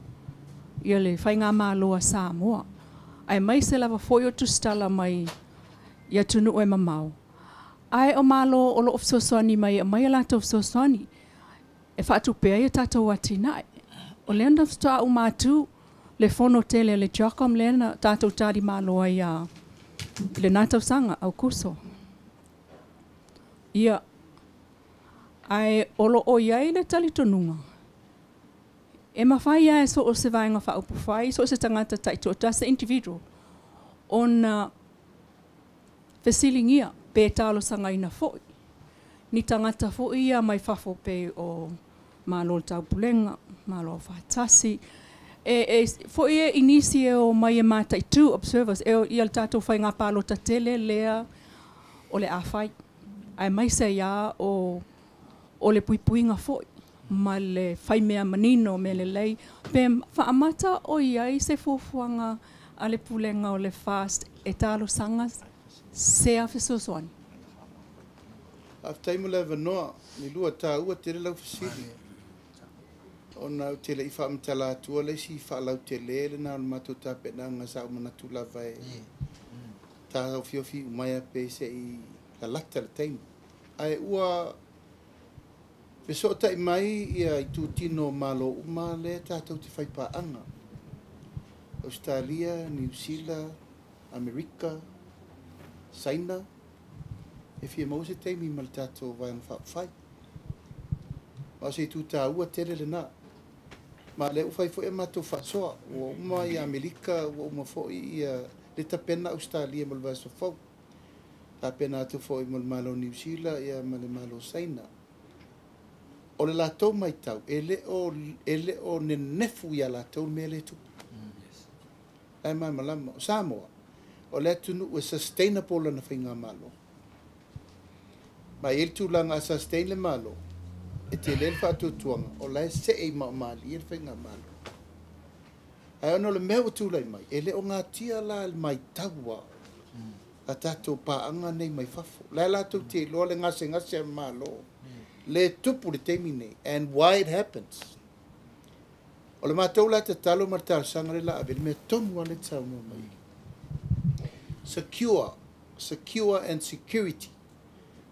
Ia le whai ngā māloa Samoa. Ai mai se lava fo i o tustala mai ia tunu e mamau. Ai o malo o lo ofsosoni mai mai la to ofsosoni e fatu pe ia tato watinai o lenda sta o matu le fono tele le jacom lena tato tari malo ia le nato sanga au kuso ia ai o lo o ia le tali tonunga e mawhai ia so o se vaenga wha upu whai so se tangata taito tasa individual on fesilingia pe talo sanga ina foi. Ni tangata foi ia mai fafo pe o malo tau pulenga, malo fatasi. Foi e inicie o mai e mata i two observers. Ia le tatou whai ngā palo ta tele lea o le awhai. Ai mai se ia o le puipuinga foi. Ma le whai mea manino me le lei. Pe whaamata o iai se fufuanga a le pulenga o le fast e talo sangas. Se a fesosoani. Aftai mo le vanoa, ni lua tā ua tere lau fasiri. O nau te le i whaamtala atua le si whaalau te le na o matou tā pena ngā sa o manatu la vai. Tā au fiofi umaya pe se i la lata le taimu. Ai ua fesota i mai ia i tūtino malo uma le tātou te whaipaanga. Australia, New Zealand, Amerika, Saina, e fia mau se teimi ma le tātou vai ang whai. Ma se tu tā ua tere le nā. Ma le ufai fo e matou whasoa, ua uma i Amerika, ua uma fo i le tapena Australia ma le vaso fau. Tā pena atu fo i ma le malo New Zealand, ia ma le malo Saina. O le lātou mai tau, e le o ne nefu ia lātou me le tu. Ai mai malama, Samoa. O le tunu ua sustainable na whainga malo. Ma il tūlanga sustain le malo, e te le whātua tuanga, o lai se e maamali e whainga malo. Ai ono le mea o tūlai mai, e le o ngā tia la mai taua, a tātou pāanga nei mai whafo. Lai lātou te loa le ngase malo, le tupu le teimi nei, and why it happens. O le mātou la te talo martau sangare la ave, le mea tonu ale tau no mai. Secure and security.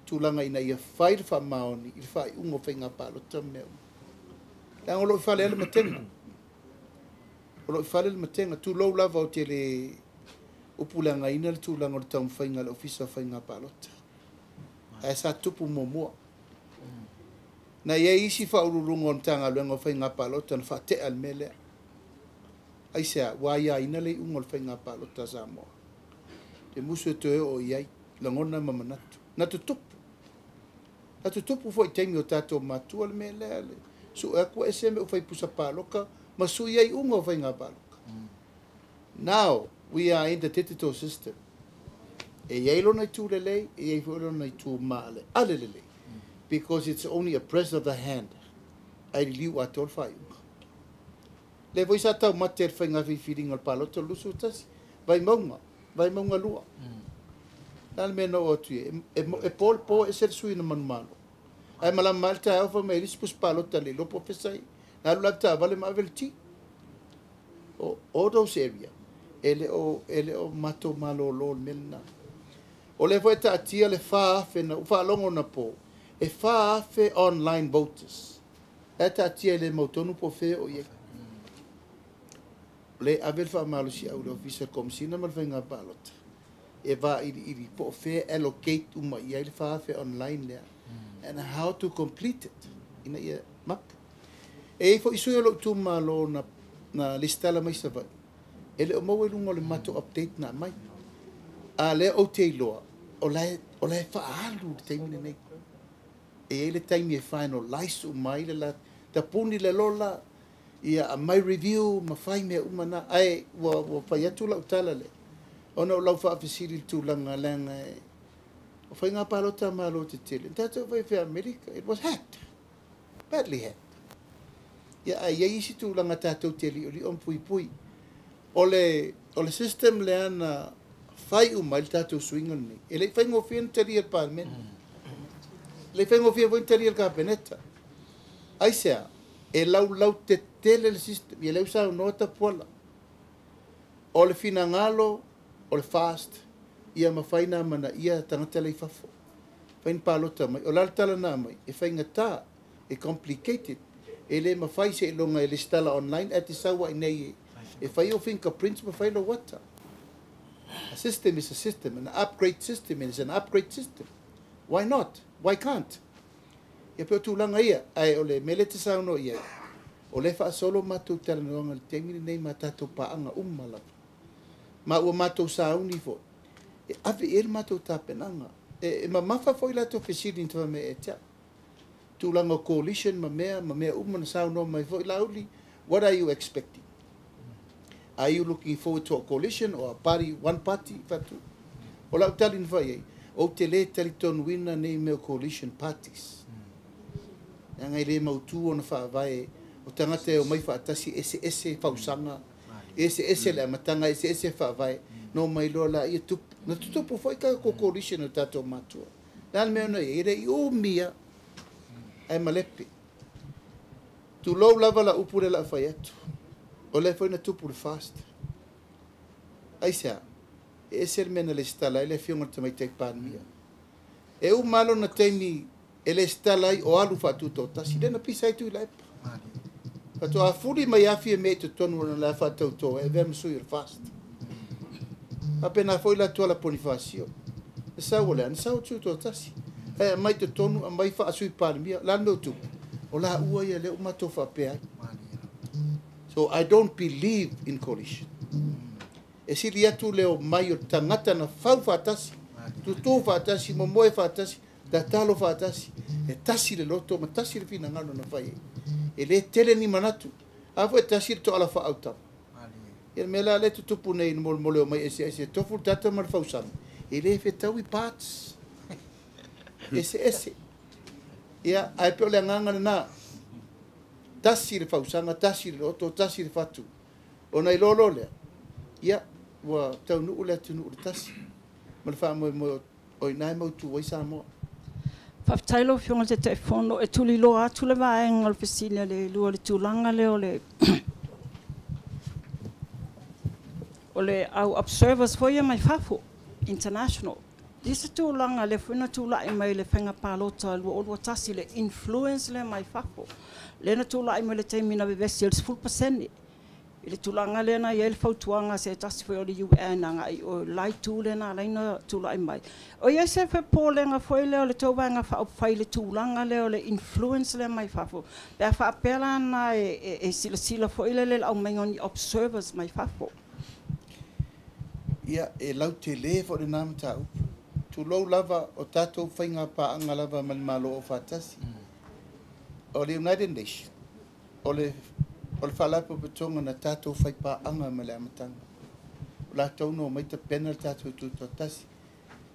tūlanga ina ia whair wha maoni, i whai ungo whainga pālota mea. Tanga lo i whale ele matenga. O lo i whale ele matenga, tū lau lava o te le upulanga ina le tūlanga o le taum whainga le ofisa whainga pālota. Ai sa tupu momoa. Na ia isi whaururunga o tanga luenga o whainga pālota na whate al mele. Ai sea, waia ina le ungo le whainga pālota sa moa. Te musu e toe o iai, langona mamanatu. Natu tupu. Natu tupu fo i teimi o tātou mātua le mele ale. Su e kua ese me o whai pusa pāloka, ma su iai unga o whainga pāloka. Now, we are in the digital system. E iai lo nei tū lelei, e iai lo nei tū maale. Ale lelei. Because it's only a press of the hand. Ai liu a tol whai unga. Le voi sa tau mate e whainga whiwhiringa al pālota lusu tasi. Vai maunga lua. Nal me no otu e pol po e ser sui na manumalo. Ai mala malta e ofa me rispus pālota le lopo pesai. Nalu lapta vale ma velti. O those area. Ele o mato malo lo melna. O le foi ta tia le fa fe na ufa longo na po. E fa fe online voters. E ta tia le motonu po fe o ye. Le avel fa malo si au officer komsina mal venga pālota. E va i po fe allocate uma ia le fa fe online le. And how to complete it. Ina ia map. E fo isu lo tu malo na lista la mai sa vai. Ele o mau lungo le mato update na mai. A le o te loa. O lai fa alu te mine nei. E ele taimi e finalize o mai le la ta puni le lola ia a mai review ma fai me umana ai wa fa ya tu la utala le. Ona o lau fa afisiri tu langa langa o fai ngā pālota malo te tele. Tata vai fe America, it was hacked. Badly hacked. Ia ai isi tu langa tātou tele o li on pui pui. O le system le ana fai umai le tātou swingan ni. E le fai ngofia tali al parmen. Le fai ngofia voi tali al kabineta. Ai sea, e lau te tele le system. Ia lau sa nota pola. O le finangalo, o le fast. Ia mawhaina mana ia tangata lei fafo. Whain pālota mai. O laltala nā mai. E whainga tā. E complicated. E le mawhai se ilonga e le stala online. E te sawa i nei e. E whai o fingerprints mawhai lo wata. A system is a system. An upgrade system is an upgrade system. Why not? Why can't? Ia peo tūlanga ia. Ai o le mele te sauno ia. O le wha solo mātou tala noanga le temiri nei mātātou paanga umala. Ma ua mātou sauni fo. E ave ele matou tapenanga. E mamafa foi la to fesiri into me etia. Tūlanga coalition ma mea umana sao no mai foi lauli. What are you expecting? Are you looking forward to a coalition or a party, one party? Fatu. O lau talin vai o te le taliton wina nei meo coalition parties. Ngai le mautu ona wha vai o tangata e o mai wha atasi ese fausanga. Ese le matanga ese wha vai. No mai lola ia tupu. Na tutupu foi ka ko coalition o tātou matua. Nāl mea ona ere i o mia ai malepe. Tu lau lava la upure la whai atu. O le foi na tupu le fast. Ai sea, e ser mena le stala ele fionga te mai te pānmia. E u malo na teimi ele stala o alu whatu tō tasi. Lena pisa i tu i laipa. Pato a furi mai afi e me te tonu na la whatau tō e vema sui le fast. Apena foi la tola Bonifacio. Sa wala, sa o tu to tasi. E mai te tonu a mai fa asui parmia, la no tu. O la ua ia le uma to fa pe. So I don't believe in coalition. E si lia tu leo mai o tangata na fau fa tasi. Tu fa tasi, mo moe fa tasi, da talo fa tasi. E tasi le loto, ma tasi le fina ngalo na fai. E le tele ni manatu. Afo e tasi to ala fa auta. E me la le tutupu nei mole o mai ese tofu tata mar fausam. E le fe tau i parts. Ese. Ia ai pe le nganga na. Tasi le fausanga, tasi le oto, tasi le fatu. O nei lolo le. Ia wa tau nu le tunu tasi. Mal fa mo o nai mo tu wai sa mo. Whaftailo fionga te whono e tuli loa atu le vaenga le fesilia le lua le tūlanga le o le o le au observers foi mai fafo international Disa tūlanga le whena tūla I mai le whenga pālota lua o lua tasi le influence le mai whako. Le na tūla I mai le teimina vevesi le 10%. I le tūlanga le na i le whautuanga se tasi whai o le UN anga I o lai tū le na leina tūla I mai. O ia se whe pōlenga whai leo le tauwanga wha whai le tūlanga leo le influence le mai whako. Pea wha apela na e sila whai le au mengoni observers mai whako. Ia e lau te le fo le nama tau. Tu lou lava o tātou whainga pāanga lava malo o whātasi. O le United Nations. O le whalapo patonga na tātou whai pāanga ma le amatanga. O la tau no mai ta pena tātou tūtotasi.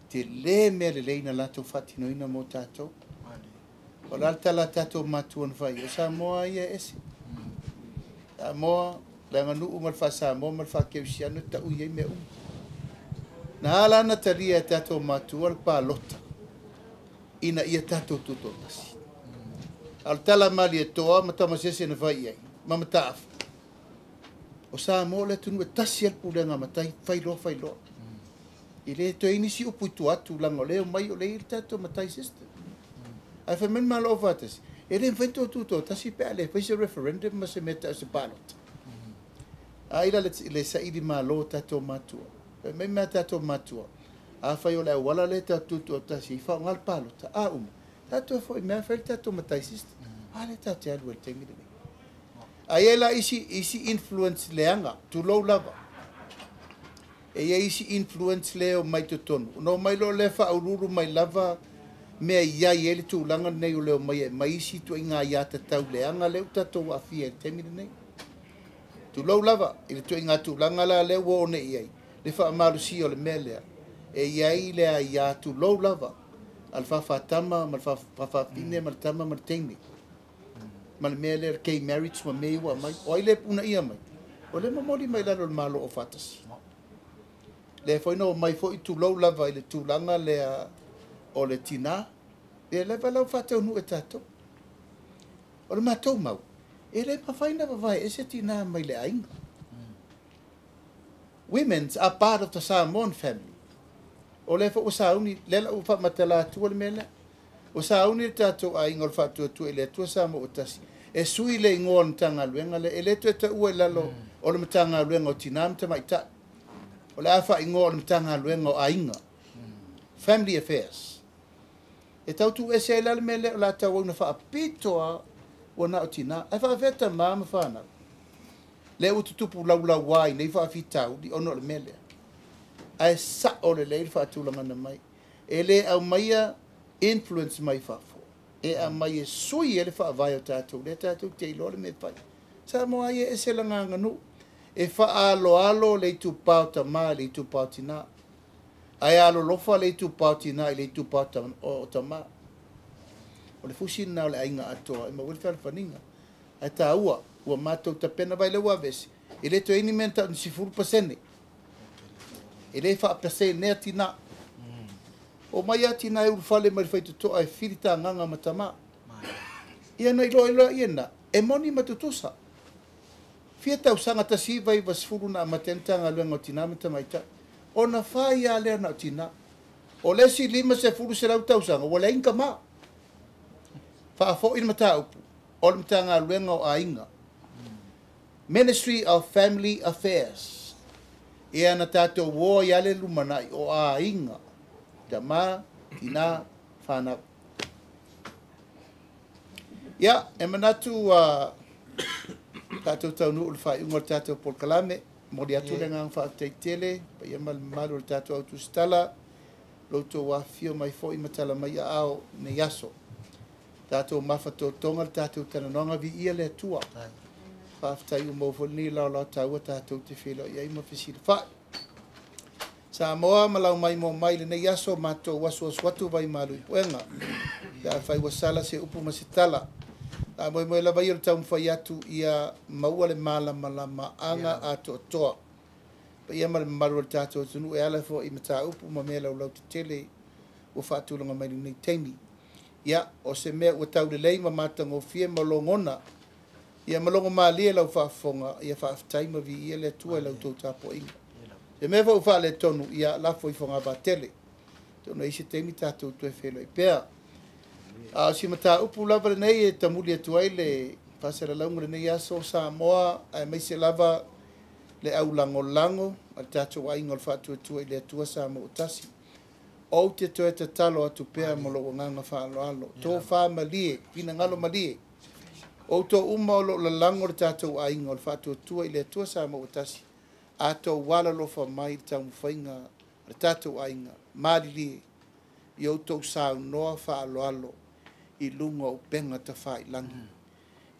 Te le mea le leina lātou whatinoina mo tātou. O la tala tātou mātuan whai. O Samoa ia ese. Samoa, le nganu umal wha Samoa, mal wha keusiano ta uiei mea na ala na taria e tātou mātua le pālota. Ina ia tātou tūtotasi. Al tala mali e toa, matamasese na vai ai. Mamataafu. O Samoa le tunu e tasi al pulenga matai, whailoa. I le to inisi upu tu atu lango leo mai o le il tātou matai system. Ai whamen malo o whatasi. E le mwhento tūtotasi pe ale, whaise referendum ma se meta se pālota. A ila le saidi malo tātou mātua. Me mea tātou matua. A whai o le wala le tātou tūtotasi, I whao ngal pālota. A tātou e whai mea whai tātou matai system. A le tātou alu e tengi de me. A ia la isi influence leanga, tu lou lava. E ia isi influence leo mai to tonu. No mai lo le wha aururu mai lava, mea ia i ele tūlanga nei o leo mai e mai isi tu inga ia tatau leanga leo tātou a fia e tengi de nei. Tu lou lava, ile tu inga tūlanga la leo o ne iai. Le wha marusi o le melea. E iai lea ia tu lou lava. Al whawhatama, mal whawhapine, mal tama, mal teimi. Mal mea lea kei marriage ma mei wa mai. O ile puna ia mai. O le mamori mai lalo le malo o whatasi. Le whaina o mai fo I tu lou lava I le tūlanga lea o le tina. E le walau whatau nu e tātou. O le mātou mau. E le mawhaina wawai e se tina mai le ainga. Women are part of the Samoan family. O le o sauni lela o fa matala tu le mele. O sauni tātou a ingol fa tu ele tu Samoa o tasi. E sui le ngol tanga luenga le ele tu te ue lalo o le tanga luenga o tinam te maita. O le afa ingol tanga luenga o ainga. Family affairs. E tau tu ese le mele o la tau na fa pitoa o na o tina. Ai fa veta mama fa na. Le ututupu laula wai nei fa fitau di ono le mele. Ai sa o le leil fa tulanga na mai. E le au maia influence mai fa fo. E a mai e sui ele fa vai o tātou. Le tātou te ilo le me pai. Sa mo ai e se langa nganu. E fa alo le tu pau ta ma le tu pau tina. Ai alo lofa le tu pau tina le tu pau ta o ta ma. O le fusin na le ainga atoa. E ma wil fa faninga. Ai ta ua. Ua mātou ta pena vai le ua vesi. E le to ini menta ni sifuru pasene. E le wha apese nea tina. O mai a tina e urufale mai whaitu toa e whirita nganga matama. Ia na ilo iena. E moni matutusa. Fia tau sanga ta si vai vasfuru na amatenta ngā luenga o tina matamaita. O na whai a lea na o tina. O le si lima se furu se rau tau sanga. O le inka ma. Wha a fo ina mata upu. O le mata ngā luenga o a inga. Ministry of Family Affairs. E ana tātou wō iale lumanai o a inga. Ta mā, tina, whānau. Ia, e manatu tātou tau nuu le whai unga tātou Paul Kalame. Mori atu le ngang wha tei tele. Pa ia malu le tātou autu stala. Loutou wa fio mai fo I matala mai a ao ne yaso. Tātou mawhato tonga le tātou tananonga vi ia le atua. Whaftai o mawhol ni lau taua tātou te whilo I aima whisiri whai. Samoa malau mai mo mai le nei aso mātou wasu watu vai malu I puenga. Ia whai wasala se upu masitala. A moe moe lava I o tau mwhai atu ia maua le malama anga ato toa. Pa ia male maru le tātou tunu e ala fo I mata upu ma mea lau te tele o whaatulanga mai nei teimi. Ia o se mea ua tau le leima matang o fie malongona. Ia malongo maalia lau whaafonga, ia whaaftaima vi ia le tua lau tau tapo inga. E me wha uwha le tonu, ia lafo I whanga vātele. tona isi teimi tatou tu e whelai pea. Si mata upu lava le nei e tamuli atu ai le pasera launga le nei aso Samoa ai mai se lava le au lango al tatou ainga le whātua tua i le atua Samoa tasi. O te toe te talo atu pea mo lo nganga whaaloalo. Tō wha malie, pina ngalo malie. O tō uma o lo lango le tatou ainga le whātua tua i le atua Samoa tasi. A tō wala lofa mai le tau mwhainga le tatou ainga. Mālilie. I o tō sāu noa whaaloalo i lunga o penga ta whai langi.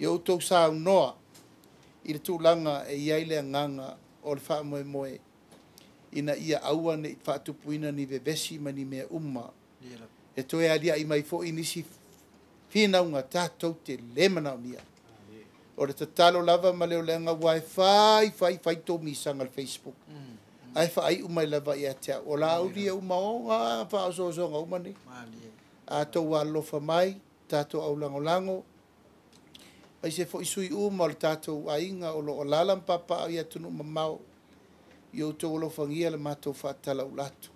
I o tō sāu noa i le tūlanga e iaile nganga o le wha moe moe. Ina ia aua ne whaatupuina ni vevesi ma ni mea umma. E toe alia i mai fo inisi whinaunga tātou te lemana o nia. O le tatalo lava ma leo lenga wai whai tō misanga le Facebook. Ai whai umai lava i atea. O la aulia umma o ngā whaasozonga umani. A tō wā lofa mai, tātou au lango. Ai se fo isui uma o le tātou ainga o lo o lalam papa au ia tunu mamau. I o tō lofangia le mātou whaatala ulatu.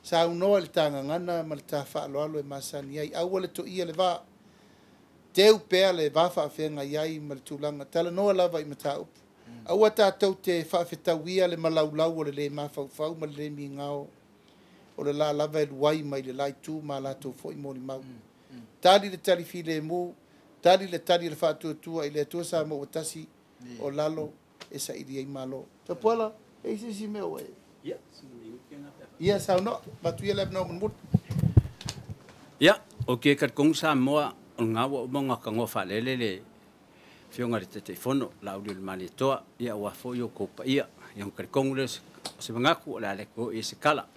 Sa unoa le tanga ngana ma le tā whaaloalo e masani ai. Aua le to ia le wā. Teu pēa le wā whaafenga iai ma le tūlanga. Tala noa lava i mata upu. Aua tātou te whaafetauia le malaulau o le le mawhauwhau ma le mi ngao. O le la lava e luai mai le lai tū ma lātou fo i mōni mau. Tali le tali fi le mū. Tali le tali le whaatua tua i le atua sa mo o tasi o lalo e sa ili ei malo. Ta puala. Eisi si meo e. Ia sao no, batu ia lep no mun mut. Ia, o ke kat kong sa moa o ngawa o mga kangofa lelele fionga le te fono la audio le mani toa ia wa fo yo ko pa ia yang kat kong le se mangaku la le ko e se kala.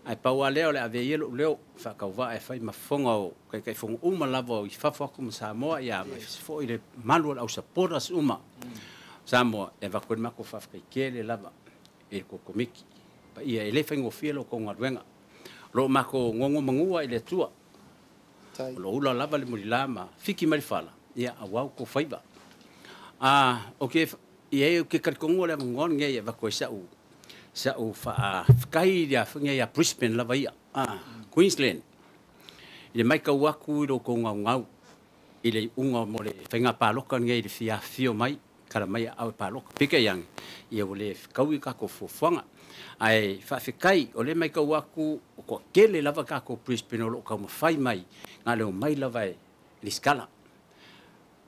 Ai pa wa leo le ave yelo leo fa ka wa e fai mafonga o kai fonga uma lava i fa fa ko sa moa ia fo ile manual au saporas uma. Sa moa e va ko mako fa kai kele lava. E ko komiki pa ia ele faingo fielo ko ngaruenga lo mako ngongo mangua ile tua lo ula lava le mulilama fiki marifala ia awau ko faiba okay ia ke kat kongo le ngon nge ia va ko sa u fa kai dia fnge ia Brisbane lava ia Queensland ile mai ka waku ro ko ngau ile unga mo le fainga pa loka nge ile fia fio mai kala mai au pa loka pika yang ia ole kaui ka ko fofanga ai fa fikai ole mai ka waku ko kele lava ka ko Brisbane lo ka mo fai mai ngale mai lava li skala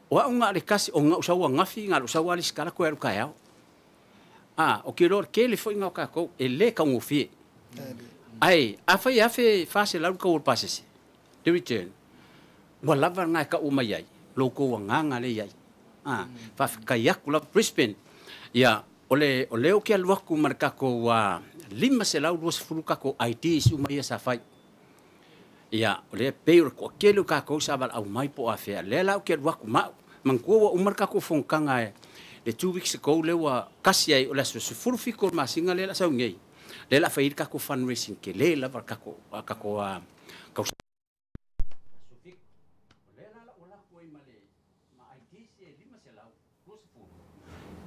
wa unga le kasi o nga usawa ngafi ngalo usawa li skala ko ka ya o ke lor kele foi nga ka ko ele ka ngofi ai afe fa se la ko pasese de return wa lava nga ka umai ai lo ko nga le ai fa kayak kula Brisbane ya ole o ke alwaku marka ko wa lima se lau dos fruka ko IDs umaya sa fai ya ole peor ko kelu ka ko sabal au mai po afa le lau ke alwaku ma mangko umarka ko fonkanga le 2 weeks ago le wa kasi ai ole so furfiko masinga le la sa ngei le la fair ka ko fundraising ke le la ka ko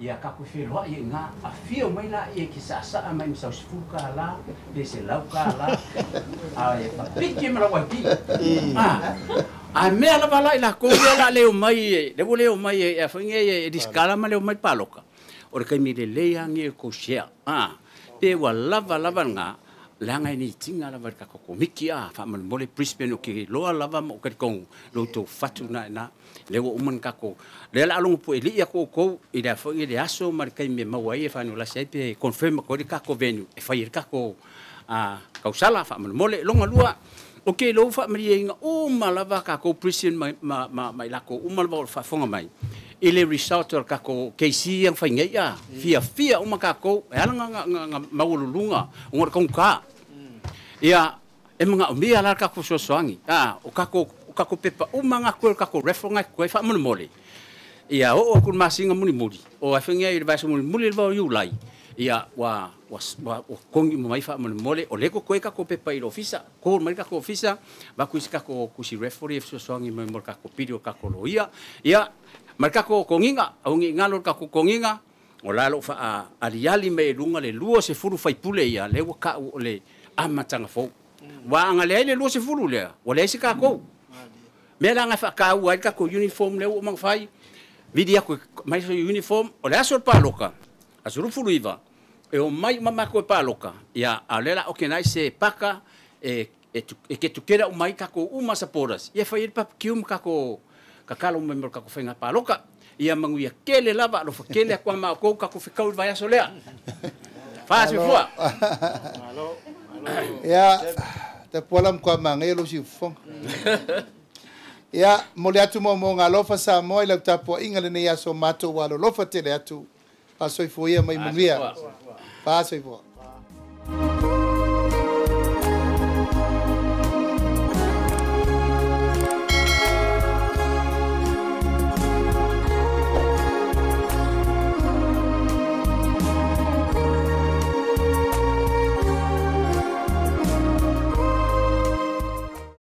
ia ka ko felo ia nga a fio mai la ia ki sa mai sa fuka la de se lau ka la ai pa piki mara wa pi a me ala bala ila ko la leo mai le leo mai e fange e diskala ma leo mai paloka ora kai mi le ngi ko share pe wa lava nga langa ni tinga la ka ko miki fa man mole Brisbane o ki lo lava mo ka ko lo to fatu na leo uman ka ko le la longo po eli ko ida fo ile aso mar kai me mawai fa no la sai pe confirm ko ka ko venue e fa ir ka ko kausala fa man mole longa lua o ke lo fa mari nga o malava ka ko prison mai la ko umal ba fa fonga mai ile resort ka ko KC yang fa ngai fia uma ka ko ala nga maululunga ngor kong ka ia e mga umia la ka ko soangi o ka ko pepa uma nga ko ka ko refer nga ko fa man mole ia o kun masinga muni o afenga i vai muni va yulai ia wa kongi mai fa mole o leko ko ka ko pepa i ofisa ko mai ka ko ofisa va ku iska ko si referee so songi mai mor ka ko video ka ko ia marka ko konginga au ngi ngalo ka ko konginga o lalo fa aliali me lunga le luo se furu fai pule ia le ka o le amatanga fo Wa anga le lo se fulu le. O le se ka ko. Me la nga fa ka wa ka ko uniform le o mang fai. Vidia ko mai so uniform o le aso paloka. Aso fulu iva. E o mai mama ko paloka. Ya alela o kenai se paka e ke tu kera o mai ka ko uma saporas. Ia fa pa kium ka ko kakalo member ka ko fenga paloka. Ia manguia kele lava lo fa kele kwa ma ko ka ko fikau vai aso lea. Faz fua. Ya, te polam kwa mangelo si fong. Ya, mo le atu mo ngalofa sa mo ile tapo ingale ne ya so mato walo lofa tele atu. Pasoi foia mai munia. Pasoi foia.